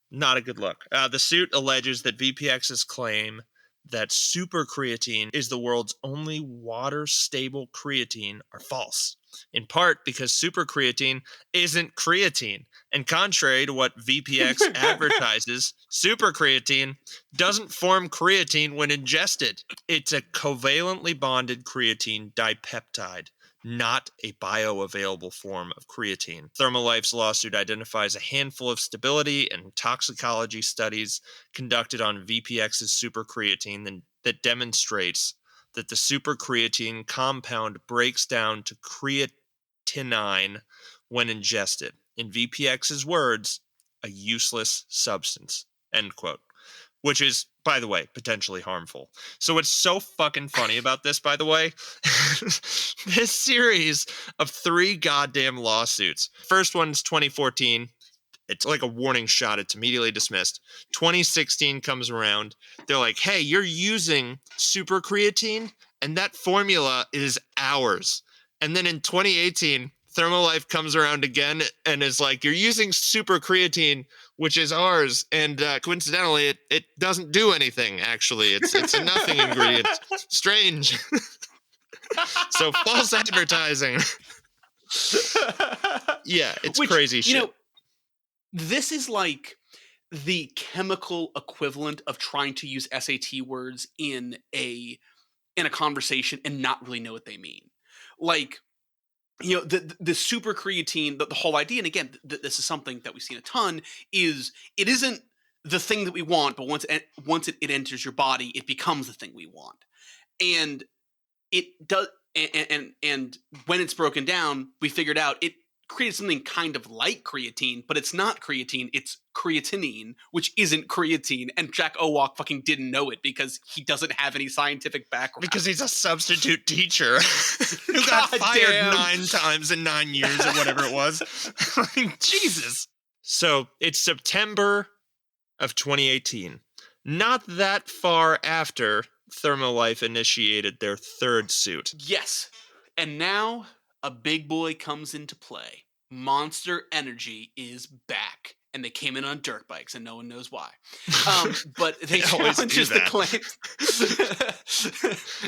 Not a good look. The suit alleges that VPX's claim that super creatine is the world's only water-stable creatine are false, in part because super creatine isn't creatine. And contrary to what VPX advertises, super creatine doesn't form creatine when ingested. It's a covalently bonded creatine dipeptide, not a bioavailable form of creatine. Thermolife's lawsuit identifies a handful of stability and toxicology studies conducted on VPX's super creatine that demonstrates that the super creatine compound breaks down to creatinine when ingested. In VPX's words, a useless substance, end quote. Which is, by the way, potentially harmful. So what's so fucking funny about this, by the way, this series of 3 goddamn lawsuits. First one's 2014. It's like a warning shot. It's immediately dismissed. 2016 comes around. They're like, hey, you're using super creatine, and that formula is ours. And then in 2018, Thermolife comes around again and is like, you're using super creatine, which is ours, and coincidentally, it doesn't do anything, actually. It's a nothing ingredient. Strange. So false advertising. Yeah, it's Which, crazy shit. This is like the chemical equivalent of trying to use SAT words in a conversation and not really know what they mean. Like, the super creatine, the whole idea, and again, this is something that we've seen a ton, is it isn't the thing that we want, but once it enters your body, it becomes the thing we want. And it does, and when it's broken down, we figured out it created something kind of like creatine, but it's not creatine, it's creatinine, which isn't creatine. And Jack Owoc fucking didn't know it because he doesn't have any scientific background. Because he's a substitute teacher who got fired 9 times in 9 years or whatever it was. Jesus. So it's September of 2018. Not that far after Thermolife initiated their 3rd suit. Yes. And now a big boy comes into play. Monster Energy is back. And they came in on dirt bikes, and no one knows why. But they challenges the claims.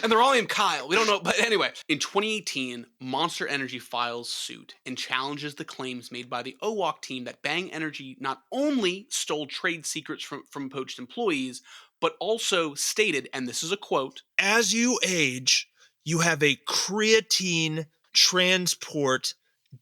And they're all named Kyle. We don't know. But anyway, in 2018, Monster Energy files suit and challenges the claims made by the Owoc team that Bang Energy not only stole trade secrets from poached employees, but also stated, and this is a quote, "As you age, you have a creatine transport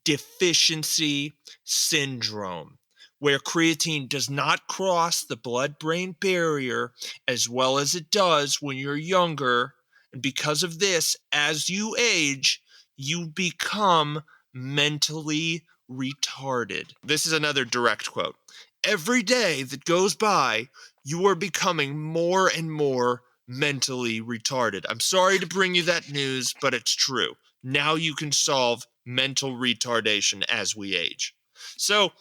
deficiency syndrome, where creatine does not cross the blood-brain barrier as well as it does when you're younger. And because of this, as you age, you become mentally retarded." This is another direct quote. "Every day that goes by, you are becoming more and more mentally retarded. I'm sorry to bring you that news, but it's true. Now you can solve mental retardation as we age." So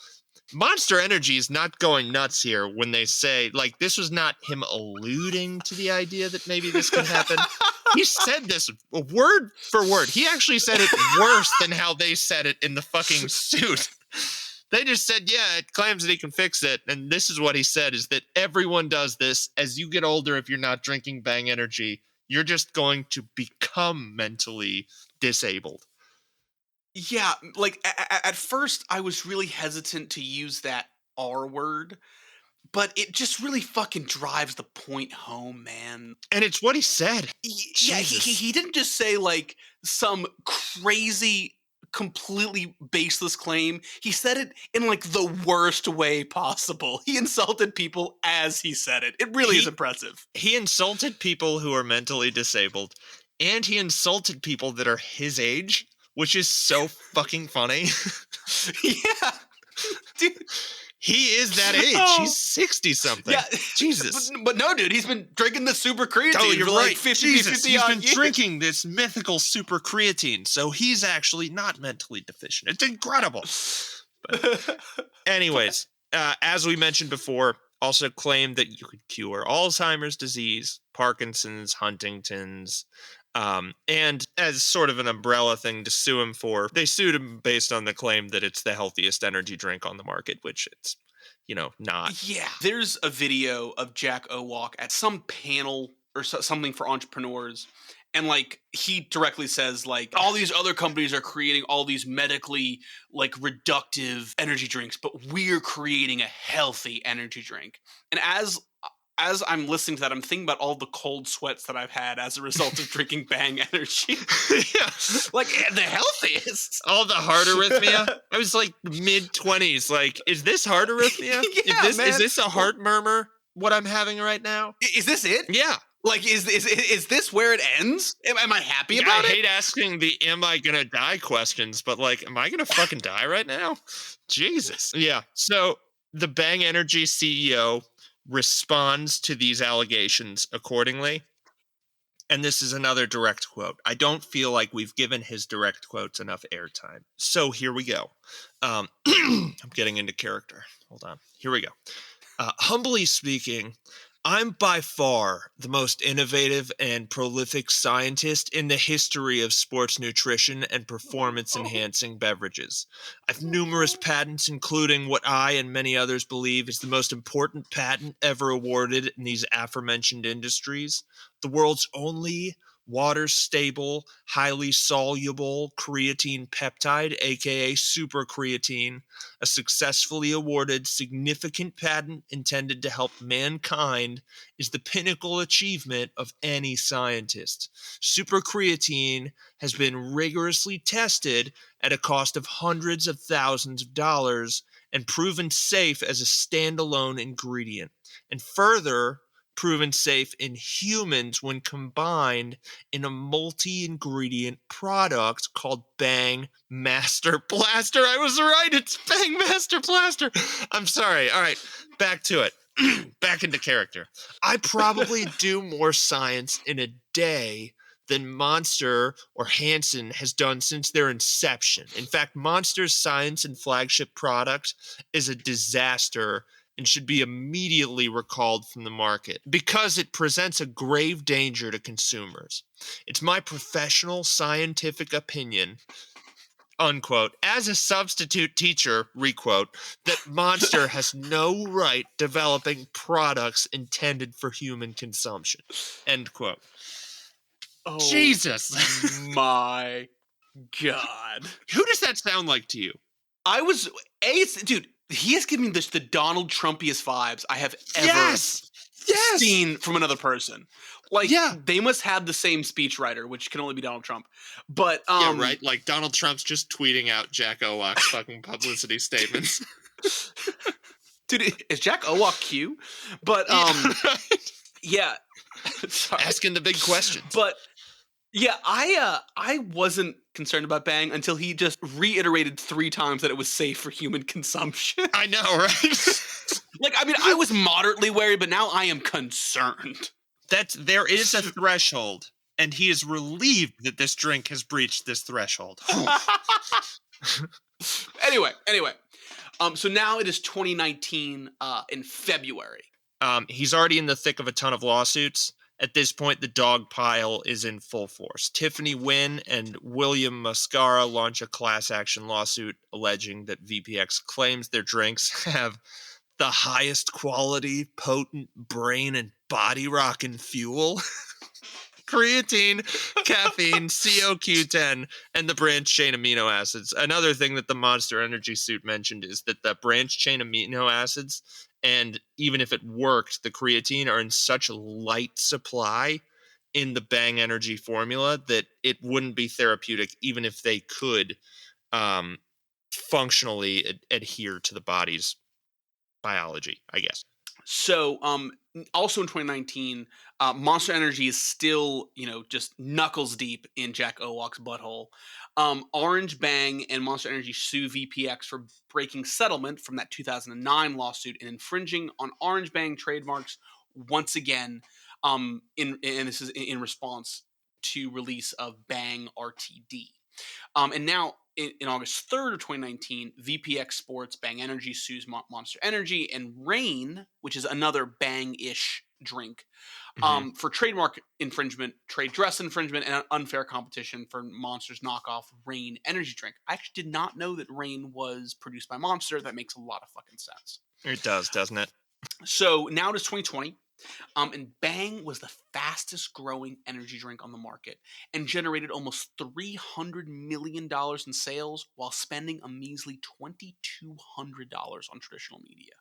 Monster Energy is not going nuts here when they say, like, this was not him alluding to the idea that maybe this can happen. He said this word for word. He actually said it worse than how they said it in the fucking suit. They just said, yeah, it claims that he can fix it. And this is what he said, is that everyone does this. As you get older, if you're not drinking Bang Energy, you're just going to become mentally disabled. Yeah, like at first I was really hesitant to use that R word, but it just really fucking drives the point home, man. And it's what he said. Yeah, he didn't just say like some crazy, completely baseless claim. He said it in like the worst way possible. He insulted people as he said it. It really is impressive. He insulted people who are mentally disabled, and he insulted people that are his age, which is so fucking funny. Yeah. Dude. He is that age. He's 60-something. Yeah. Jesus. But no, dude, he's been drinking the super creatine you're for right. like 50, Jesus, 50 he's been years. drinking this mythical super creatine, so he's actually not mentally deficient. It's incredible. But anyways, as we mentioned before, also claimed that you could cure Alzheimer's disease, Parkinson's, Huntington's, and as sort of an umbrella thing to sue him for, they sued him based on the claim that it's the healthiest energy drink on the market, which it's, not. Yeah. There's a video of Jack Owoc at some panel or something for entrepreneurs. And like he directly says, like, all these other companies are creating all these medically like reductive energy drinks, but we're creating a healthy energy drink. And as I'm listening to that, I'm thinking about all the cold sweats that I've had as a result of drinking Bang Energy. Yeah. Like, the healthiest. All the heart arrhythmia. I was like mid-20s. Like, is this heart arrhythmia? Yeah, is this a heart murmur, what I'm having right now? Is this it? Yeah. Like, is this where it ends? Am I happy about it? I hate asking the am I gonna die questions, but like, am I gonna fucking die right now? Jesus. Yeah. So the Bang Energy CEO responds to these allegations accordingly. And this is another direct quote. I don't feel like we've given his direct quotes enough airtime. So here we go. I'm getting into character. Hold on. Here we go. Humbly speaking, I'm by far the most innovative and prolific scientist in the history of sports nutrition and performance enhancing beverages. I've numerous patents, including what I and many others believe is the most important patent ever awarded in these aforementioned industries. The world's only water stable, highly soluble creatine peptide, aka super creatine, a successfully awarded significant patent intended to help mankind, is the pinnacle achievement of any scientist. Super creatine has been rigorously tested at a cost of hundreds of thousands of dollars and proven safe as a standalone ingredient, and further proven safe in humans when combined in a multi-ingredient product called Bang Master Blaster. I was right. It's Bang Master Blaster. I'm sorry. All right. Back to it. Back into character. I probably do more science in a day than Monster or Hansen has done since their inception. In fact, Monster's science and flagship product is a disaster and should be immediately recalled from the market because it presents a grave danger to consumers. It's my professional scientific opinion, unquote, as a substitute teacher, requote, that Monster has no right developing products intended for human consumption, end quote. Oh, Jesus. my God. Who does that sound like to you? I was dude. He has given me the Donald Trumpiest vibes I have ever Yes. seen from another person. Like, Yeah. they must have the same speechwriter, which can only be Donald Trump. But Yeah, right. Like Donald Trump's just tweeting out Jack Owoc's fucking publicity statements. dude, is Jack Owoc Q? But yeah. Sorry. Asking the big questions. But yeah, I wasn't concerned about Bang until he just reiterated 3 times that it was safe for human consumption. I know, right? Like, I mean, I was moderately wary, but now I am concerned. There is a threshold, and he is relieved that this drink has breached this threshold. Anyway, so now it is 2019 in February. He's already in the thick of a ton of lawsuits. At this point, the dog pile is in full force. Tiffany Wynn and William Mascara launch a class action lawsuit alleging that VPX claims their drinks have the highest quality, potent brain and body rocking fuel. Creatine, caffeine, CoQ10, and the branched chain amino acids. Another thing that the Monster Energy suit mentioned is that the branched chain amino acids, and even if it worked, the creatine are in such light supply in the Bang Energy formula that it wouldn't be therapeutic even if they could functionally adhere to the body's biology, I guess. So, also in 2019, Monster Energy is still, just knuckles deep in Jack Owoc's butthole. Orange Bang and Monster Energy sue VPX for breaking settlement from that 2009 lawsuit and infringing on Orange Bang trademarks once again. And this is in response to release of Bang RTD. And now in August 3rd of 2019, VPX Sports, Bang Energy sues Monster Energy, and Rain, which is another Bang-ish drink, for trademark infringement, trade dress infringement, and unfair competition for Monster's knockoff Rain energy drink. I actually did not know that Rain was produced by Monster. That makes a lot of fucking sense. It does, doesn't it? So now it is 2020. And Bang was the fastest growing energy drink on the market and generated almost $300 million in sales while spending a measly $2,200 on traditional media.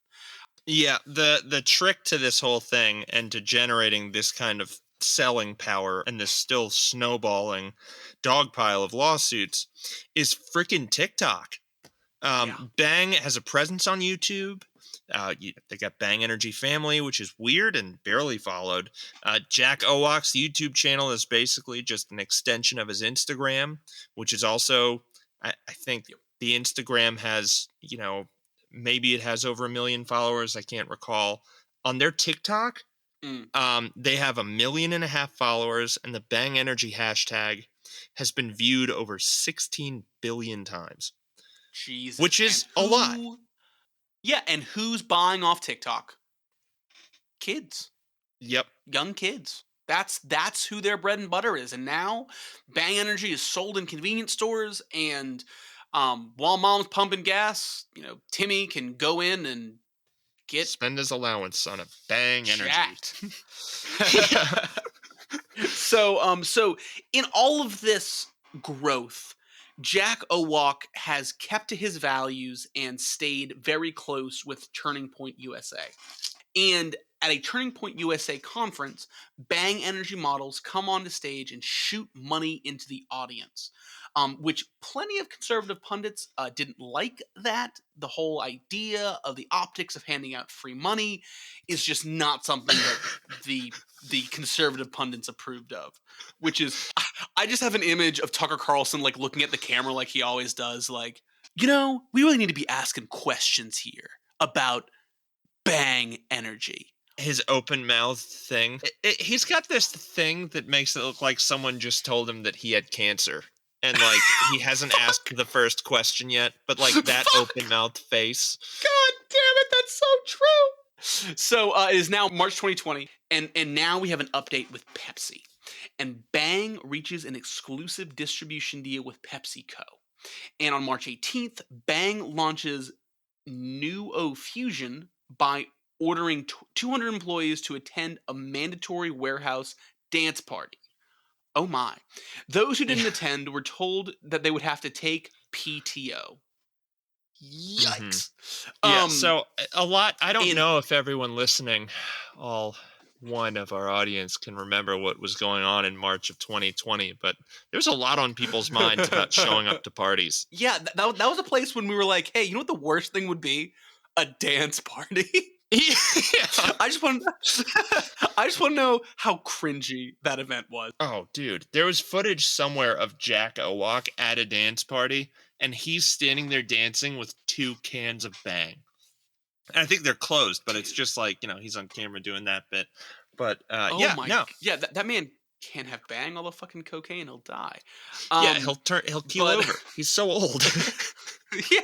Yeah, the trick to this whole thing and to generating this kind of selling power and this still snowballing dog pile of lawsuits is freaking TikTok. Bang has a presence on YouTube. They got Bang Energy Family, which is weird and barely followed. Jack Owoc's YouTube channel is basically just an extension of his Instagram, which is also, I think the Instagram has, maybe it has over 1 million followers. I can't recall. On their TikTok, they have 1.5 million followers, and the Bang Energy hashtag has been viewed over 16 billion times. Jesus. Which is a lot. Yeah, and who's buying off TikTok? Kids. Yep. Young kids. That's who their bread and butter is. And now Bang Energy is sold in convenience stores, and while mom's pumping gas, Timmy can go in and get Spend his allowance on a Bang Energy. jacked. Yeah. So in all of this growth, Jack Owoc has kept to his values and stayed very close with Turning Point USA. And at a Turning Point USA conference, Bang Energy models come onto stage and shoot money into the audience, which plenty of conservative pundits didn't like that. The whole idea of the optics of handing out free money is just not something that the conservative pundits approved of. Which is, I just have an image of Tucker Carlson like looking at the camera like he always does, like, we really need to be asking questions here about Bang Energy. His open mouth thing. He's got this thing that makes it look like someone just told him that he had cancer. And like he hasn't asked the first question yet, but like that open mouth face. God damn it, that's so true. So it is now March 2020, and now we have an update with Pepsi. And Bang reaches an exclusive distribution deal with PepsiCo. And on March 18th, Bang launches New O Fusion by ordering 200 employees to attend a mandatory warehouse dance party. Oh my. Those who didn't attend were told that they would have to take PTO. Yikes. Yeah, so a lot. I don't and- know if everyone listening, all one of our audience, can remember what was going on in March of 2020, but there's a lot on people's minds about showing up to parties. Yeah, that was a place when we were like, hey, you know what the worst thing would be? A dance party. Yeah. I just want to know how cringy that event was. Oh, dude, there was footage somewhere of Jack Owoc at a dance party, and he's standing there dancing with 2 cans of Bang. And I think they're closed, but it's just like, he's on camera doing that bit. But that man can't have Bang, all the fucking cocaine, he'll die. He'll keel over. He's so old. Yeah.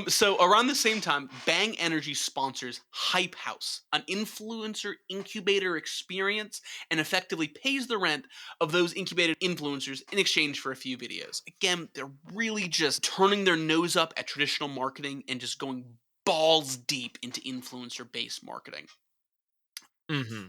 So around the same time, Bang Energy sponsors Hype House, an influencer incubator experience, and effectively pays the rent of those incubated influencers in exchange for a few videos. Again, they're really just turning their nose up at traditional marketing and just going balls deep into influencer-based marketing. Mm-hmm.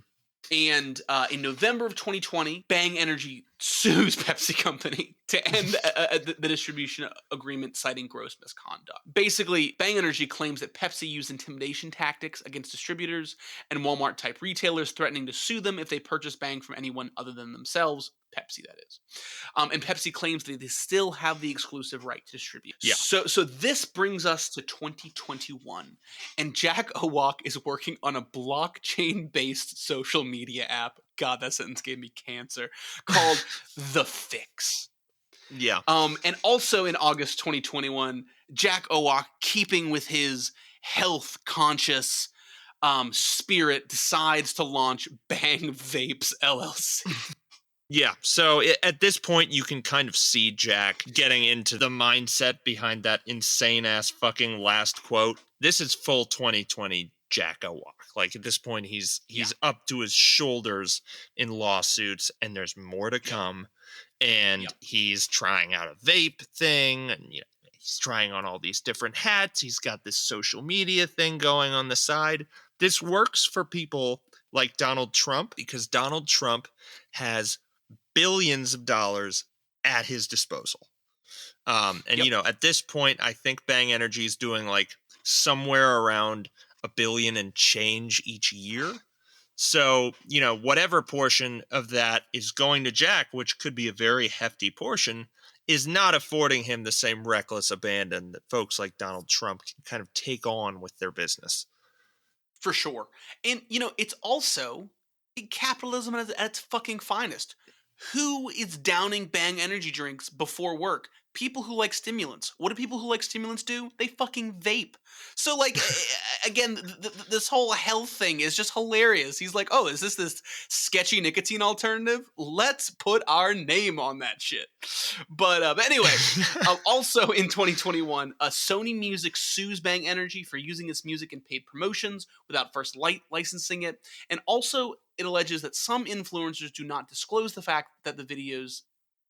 And in November of 2020, Bang Energy sues Pepsi Company to end the distribution agreement, citing gross misconduct. Basically, Bang Energy claims that Pepsi used intimidation tactics against distributors and Walmart-type retailers, threatening to sue them if they purchase Bang from anyone other than themselves, Pepsi, that is. And Pepsi claims that they still have the exclusive right to distribute. Yeah. So this brings us to 2021, and Jack Owoc is working on a blockchain-based social media app. God, that sentence gave me cancer. Called The Fix. Yeah. And also in August 2021, Jack Owoc, keeping with his health-conscious spirit, decides to launch Bang Vapes LLC. Yeah, so at this point, you can kind of see Jack getting into the mindset behind that insane-ass fucking last quote. This is full 2020 Jack Owoc. Like, at this point, he's up to his shoulders in lawsuits, and there's more to come. And he's trying out a vape thing, and he's trying on all these different hats. He's got this social media thing going on the side. This works for people like Donald Trump, because Donald Trump has billions of dollars at his disposal. At this point, I think Bang Energy is doing like somewhere around $1 billion and change each year. So, whatever portion of that is going to Jack, which could be a very hefty portion, is not affording him the same reckless abandon that folks like Donald Trump can kind of take on with their business. For sure. And, it's also capitalism at its fucking finest. Who is downing Bang energy drinks before work? people who like stimulants. What do people who like stimulants do? They fucking vape. So like again, this whole health thing is just hilarious. He's like, "Oh, is this sketchy nicotine alternative? Let's put our name on that shit." But anyway, also in 2021, Sony Music sues Bang Energy for using its music in paid promotions without first licensing it, and also it alleges that some influencers do not disclose the fact that the videos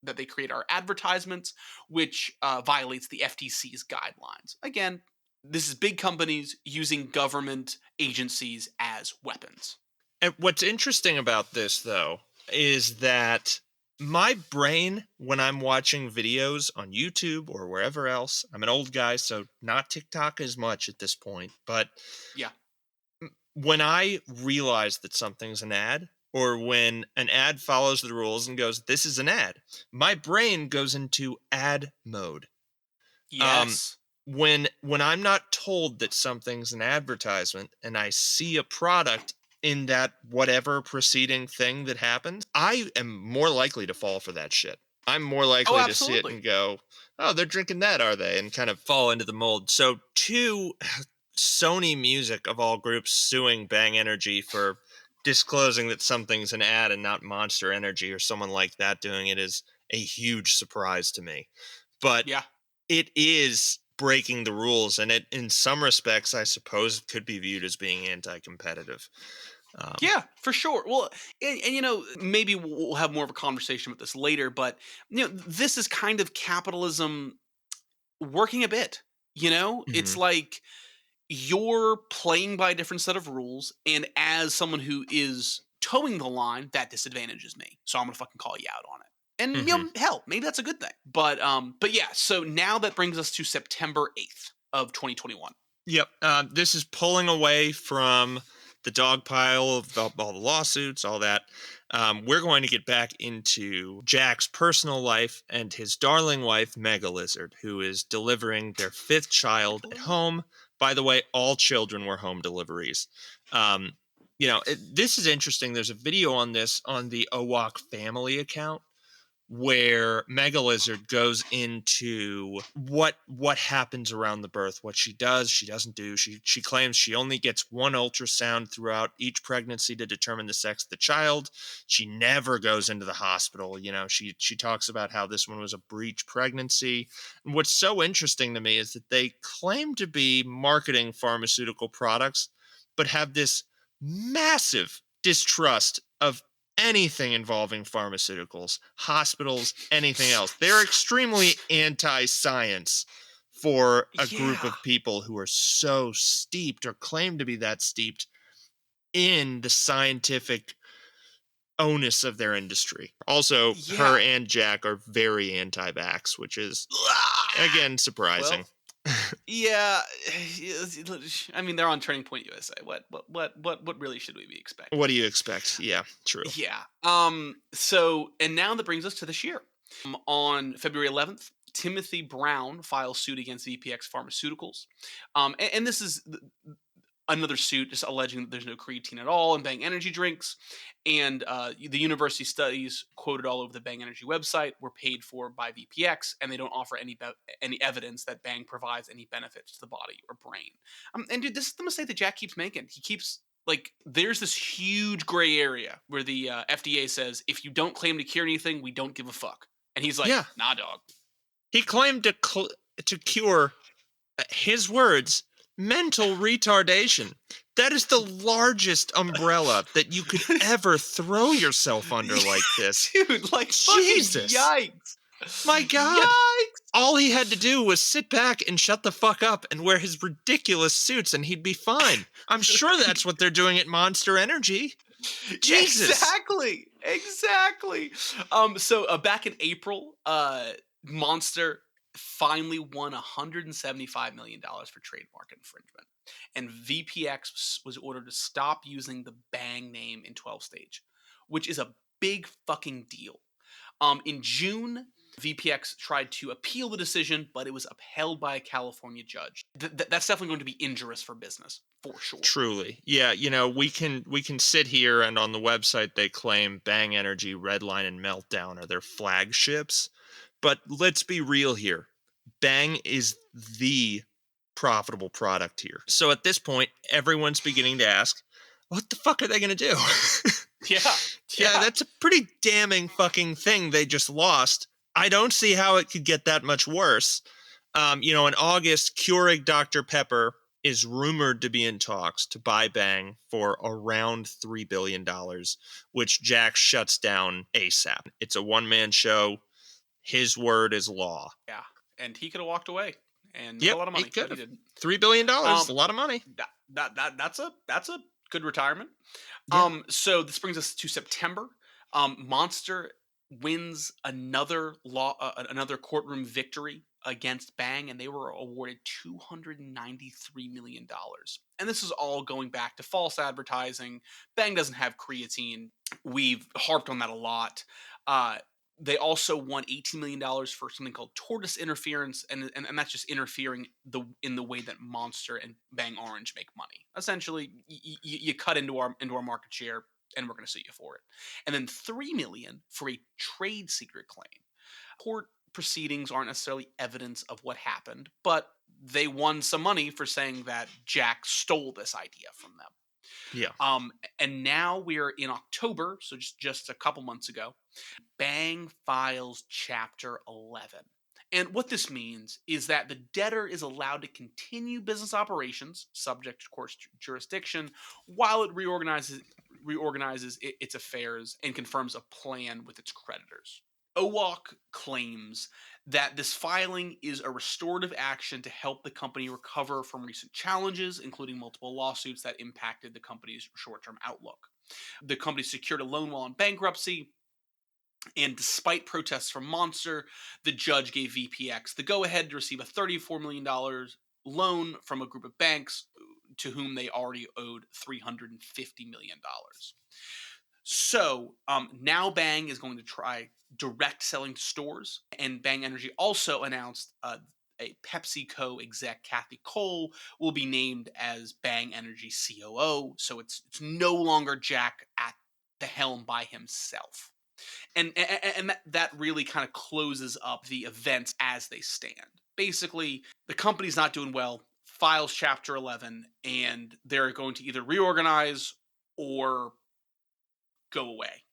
that they create are advertisements, which violates the FTC's guidelines. Again, this is big companies using government agencies as weapons. And what's interesting about this, though, is that my brain, when I'm watching videos on YouTube or wherever else, I'm an old guy, so not TikTok as much at this point, but Yeah. when I realize that something's an ad, or when an ad follows the rules and goes, "This is an ad," my brain goes into ad mode. Um, Yes. when I'm not told that something's an advertisement and I see a product in that whatever preceding thing that happens, I am more likely to fall for that shit. I'm more Oh, likely to see it absolutely. and go, "Oh, they're drinking that, are they?" And kind of fall into the mold. So, Sony Music of all groups suing Bang Energy for disclosing that something's an ad and not Monster Energy or someone like that doing it is a huge surprise to me. But Yeah. it is breaking the rules, and it, in some respects, I suppose, it could be viewed as being anti-competitive. Um, Yeah, for sure. Well, and maybe we'll have more of a conversation with this later, but this is kind of capitalism working a bit. It's mhm, like you're playing by a different set of rules, and as someone who is towing the line, that disadvantages me. So I'm gonna fucking call you out on it. And mhm. hell, maybe that's a good thing. But yeah. So now that brings us to September 8th of 2021. Yep. This is pulling away from the dog pile of all the lawsuits, all that. We're going to get back into Jack's personal life and his darling wife, Mega Lizard, who is delivering their fifth child at home. By the way, all children were home deliveries. Um, Nice. this is interesting. There's a video on this on the Owoc family account where Mega Lizard goes into what happens around the birth, what she does, she doesn't do. She claims she only gets one ultrasound throughout each pregnancy to determine the sex of the child. She never goes into the hospital. She talks about how this one was a breech pregnancy. And what's so interesting to me is that they claim to be marketing pharmaceutical products, but have this massive distrust of anything involving pharmaceuticals, hospitals, anything else. They're extremely anti science for a group Yeah. of people who are so steeped or claim to be that steeped in the scientific onus of their industry. Also, her Yeah. and Jack are very anti vax, which is, again, Well, surprising. yeah. I mean, they're on Turning Point USA. What really should we be What expecting? do you expect? Yeah, true. Yeah. So, and now that brings us to this year. On February 11th, Timothy Brown files suit against VPX Pharmaceuticals. And this is another suit just alleging that there's no creatine at all in Bang Energy drinks. And the university studies quoted all over the Bang Energy website were paid for by VPX, and they don't offer any evidence that Bang provides any benefits to the body or brain. And dude, this is the mistake that Jack keeps making. He keeps like there's this huge gray area where the FDA says if you don't claim to cure anything, we don't give a fuck. And he's like, Yeah. nah, dog. He claimed to cure his words, mental retardation. That is the largest umbrella that you could ever throw yourself under like this. Dude, like fucking Jesus. yikes. My God. Yikes. All he had to do was sit back and shut the fuck up and wear his ridiculous suits and he'd be fine. I'm sure that's what they're doing at Monster Energy. Yeah, Jesus. exactly. So back in April, Monster finally won $175 million for trademark infringement, and VPX was ordered to stop using the Bang name in 12 stage, which is a big fucking deal. In June, VPX tried to appeal the decision, but it was upheld by a California judge. That's definitely going to be injurious for business, for sure. Truly. Yeah, we can sit here and on the website they claim Bang Energy, Redline and Meltdown are their flagships. But let's be real here. Bang is the profitable product here. So at this point, everyone's beginning to ask, what the fuck are they going to do? Yeah. Yeah, that's a pretty damning fucking thing they just lost. I don't see how it could get that much worse. In August, Keurig Dr. Pepper is rumored to be in talks to buy Bang for around $3 billion, which Jack shuts down ASAP. It's a one-man show. His word is law. Yeah. And he could have walked away and made a Yep, lot of he money, could but he have. didn't. $3 billion, a Um, lot of money. that's a good retirement. Yeah. So this brings us to September. Monster wins another courtroom victory against Bang, and they were awarded $293 million. And this is all going back to false advertising. Bang doesn't have creatine. We've harped on that a lot. Uh, they also won $18 million for something called tortoise interference, and that's just interfering in the way that Monster and Bang Orange make money. Essentially, you cut into our market share, and we're going to sue you for it. And then $3 million for a trade secret claim. Court proceedings aren't necessarily evidence of what happened, but they won some money for saying that Jack stole this idea from them. Yeah. And now we're in October, so just a couple months ago. Bang files Chapter 11. And what this means is that the debtor is allowed to continue business operations, subject to court jurisdiction, while it reorganizes its affairs and confirms a plan with its creditors. Owoc claims that this filing is a restorative action to help the company recover from recent challenges, including multiple lawsuits that impacted the company's short-term outlook. The company secured a loan while in bankruptcy, and despite protests from Monster, the judge gave VPX the go-ahead to receive a $34 million loan from a group of banks to whom they already owed $350 million. So now Bang is going to try direct selling to stores, and Bang Energy also announced a PepsiCo exec, Kathy Cole, will be named as Bang Energy COO. So it's no longer Jack at the helm by himself. And that really kind of closes up the events as they stand. Basically, the company's not doing well, files Chapter 11, and they're going to either reorganize or go away.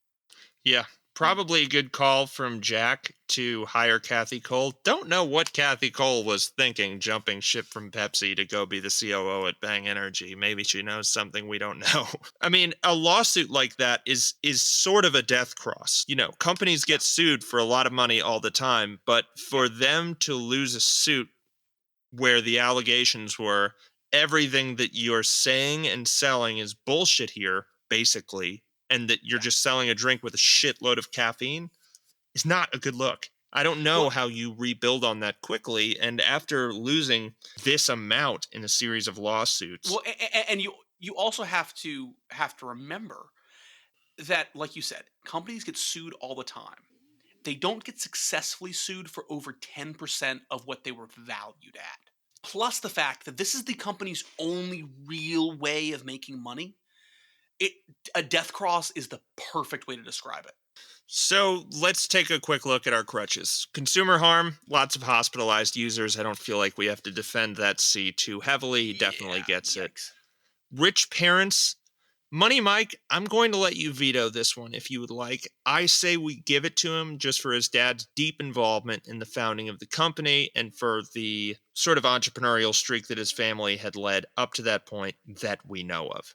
Yeah. Probably a good call from Jack to hire Kathy Cole. Don't know what Kathy Cole was thinking, jumping ship from Pepsi to go be the COO at Bang Energy. Maybe she knows something we don't know. I mean, a lawsuit like that is sort of a death cross. Companies get sued for a lot of money all the time, but for them to lose a suit where the allegations were everything that you're saying and selling is bullshit here, basically, and that you're just selling a drink with a shitload of caffeine is not a good look. I don't know how you rebuild on that quickly. And after losing this amount in a series of lawsuits. Well, and you also have to remember that, like you said, companies get sued all the time. They don't get successfully sued for over 10% of what they were valued at. Plus the fact that this is the company's only real way of making money. A death cross is the perfect way to describe it. So let's take a quick look at our crutches. Consumer harm, lots of hospitalized users. I don't feel like we have to defend that C too heavily. He definitely gets it. Rich parents. Money Mike, I'm going to let you veto this one if you would like. I say we give it to him just for his dad's deep involvement in the founding of the company and for the sort of entrepreneurial streak that his family had led up to that point that we know of.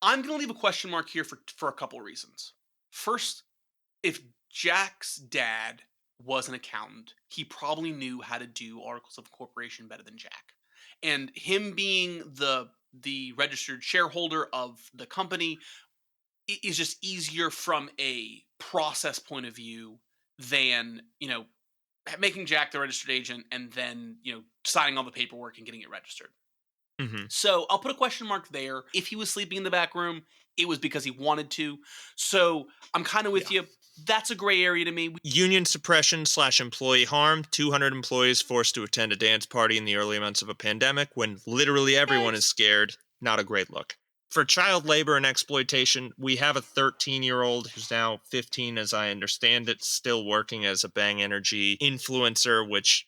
I'm going to leave a question mark here for a couple of reasons. First, if Jack's dad was an accountant, he probably knew how to do articles of incorporation better than Jack. And him being the registered shareholder of the company is just easier from a process point of view than, making Jack the registered agent and then, signing all the paperwork and getting it registered. Mm-hmm. So I'll put a question mark there. If he was sleeping in the back room, it was because he wanted to. So I'm kind of with you. That's a gray area to me. Union suppression / employee harm. 200 employees forced to attend a dance party in the early months of a pandemic when literally everyone is scared. Not a great look. for child labor and exploitation, we have a 13-year-old who's now 15, as I understand it, still working as a Bang Energy influencer, which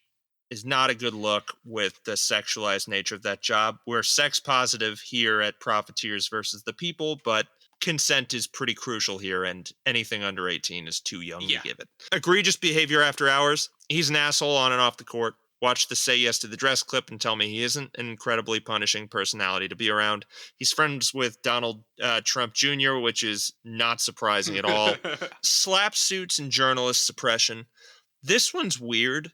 is not a good look with the sexualized nature of that job. We're sex positive here at Profiteers versus the People, but consent is pretty crucial here, and anything under 18 is too young Yeah. to give it. Egregious behavior after hours. He's an asshole on and off the court. Watch the Say Yes to the Dress clip and tell me he isn't an incredibly punishing personality to be around. He's friends with Donald Trump Jr., which is not surprising at all. Slap suits and journalist suppression. This one's weird.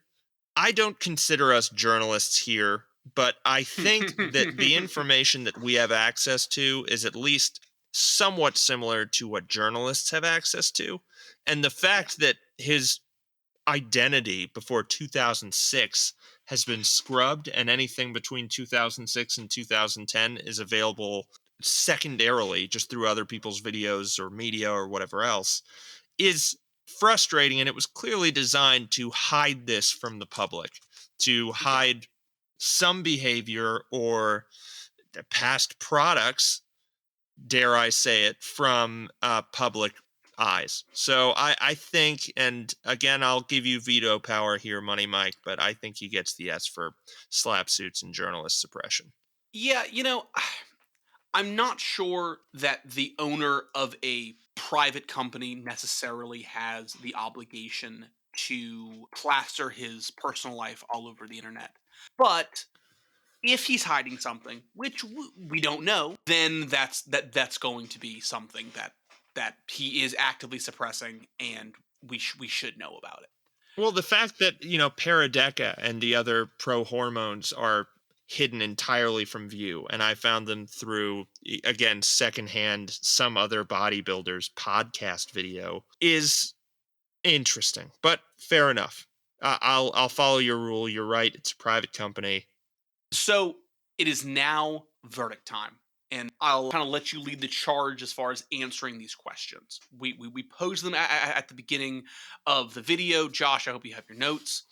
I don't consider us journalists here, but I think that the information that we have access to is at least somewhat similar to what journalists have access to. And the fact that his identity before 2006 has been scrubbed, and anything between 2006 and 2010 is available secondarily just through other people's videos or media or whatever else, is frustrating. And it was clearly designed to hide this from the public, to hide some behavior or the past products, dare I say it, from public eyes. So I think, and again, I'll give you veto power here, Money Mike, but I think he gets the S for slap suits and journalist suppression. Yeah, I'm not sure that the owner of a private company necessarily has the obligation to plaster his personal life all over the internet. But if he's hiding something, which we don't know, then that's going to be something that he is actively suppressing, and we should know about it. Well, the fact that, Paradeca and the other pro hormones are hidden entirely from view, and I found them through, again, secondhand, some other bodybuilder's podcast video, is interesting, but fair enough. I'll follow your rule. You're right. It's a private company. So it is now verdict time, and I'll kind of let you lead the charge as far as answering these questions. We posed them at the beginning of the video. Josh, I hope you have your notes.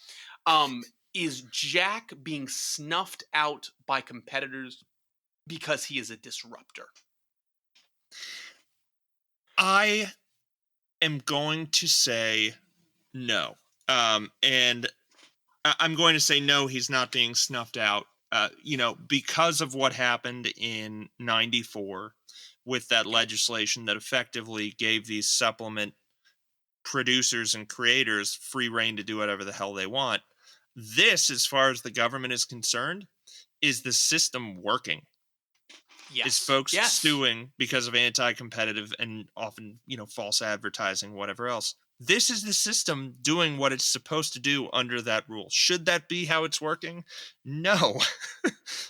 Is Jack being snuffed out by competitors because he is a disruptor? I am going to say no. And I'm going to say no, he's not being snuffed out. Because of what happened in '94 with that legislation that effectively gave these supplement producers and creators free reign to do whatever the hell they want. This, as far as the government is concerned, is the system working. Yes. Is folks Yes. suing because of anti-competitive and often, false advertising, whatever else. This is the system doing what it's supposed to do under that rule. Should that be how it's working? No.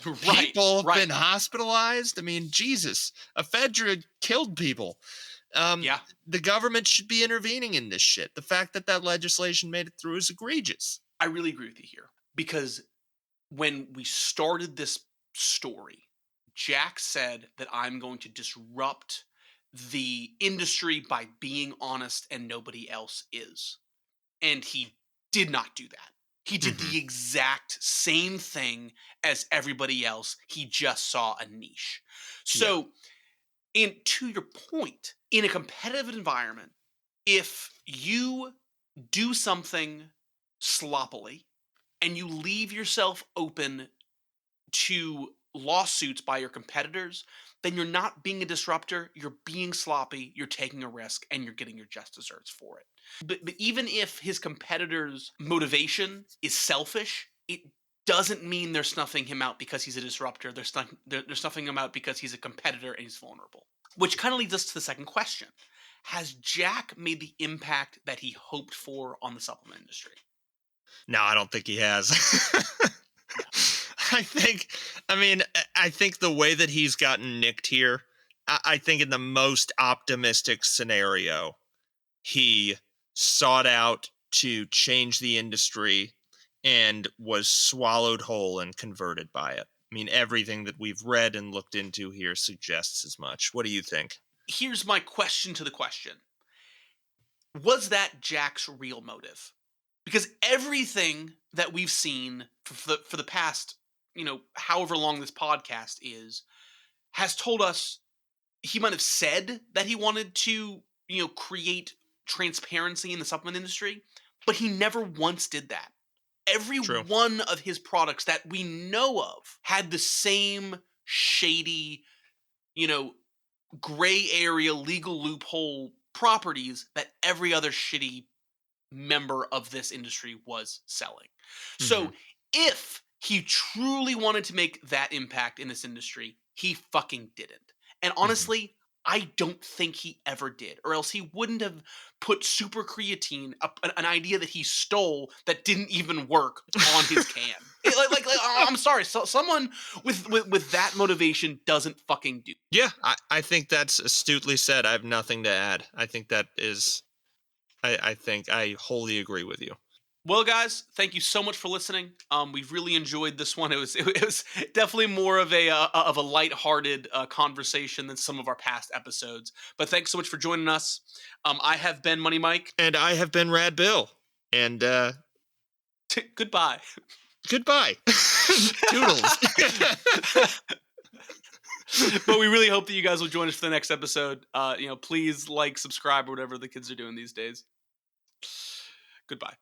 People have been hospitalized. I mean, Jesus, ephedra killed people. The government should be intervening in this shit. The fact that legislation made it through is egregious. I really agree with you here, because when we started this story, Jack said that I'm going to disrupt the industry by being honest and nobody else is. And he did not do that. He did the exact same thing as everybody else. He just saw a niche. So, and to your point, in a competitive environment, if you do something sloppily and you leave yourself open to lawsuits by your competitors, then you're not being a disruptor, you're being sloppy, you're taking a risk, and you're getting your just desserts for it. But even if his competitor's motivation is selfish, it doesn't mean they're snuffing him out because he's a disruptor. They're snuffing him out because he's a competitor and he's vulnerable. Which kind of leads us to the second question. Has Jack made the impact that he hoped for on the supplement industry? No, I don't think he has. I think the way that he's gotten nicked here, I think in the most optimistic scenario, he sought out to change the industry and was swallowed whole and converted by it. I mean, everything that we've read and looked into here suggests as much. What do you think? Here's my question to the question. Was that Jack's real motive? Because everything that we've seen for the past, however long this podcast is, has told us he might have said that he wanted to, create transparency in the supplement industry, but he never once did that. Every True. one of his products that we know of had the same shady, you know, gray area legal loophole properties that every other shitty member of this industry was selling. Mhm. So if he truly wanted to make that impact in this industry, he fucking didn't. And Mhm. honestly, I don't think he ever did, or else he wouldn't have put super creatine, an idea that he stole that didn't even work, on his can. I'm sorry, so someone with that motivation doesn't fucking do. Yeah, I think that's astutely said. I have nothing to add. I think that is I think I wholly agree with you. Well, guys, thank you so much for listening. We've really enjoyed this one. It was definitely more of a lighthearted conversation than some of our past episodes. But thanks so much for joining us. I have been Money Mike. And I have been Rad Bill. And Goodbye. goodbye. Toodles. But we really hope that you guys will join us for the next episode. Please like, subscribe, or whatever the kids are doing these days. Goodbye.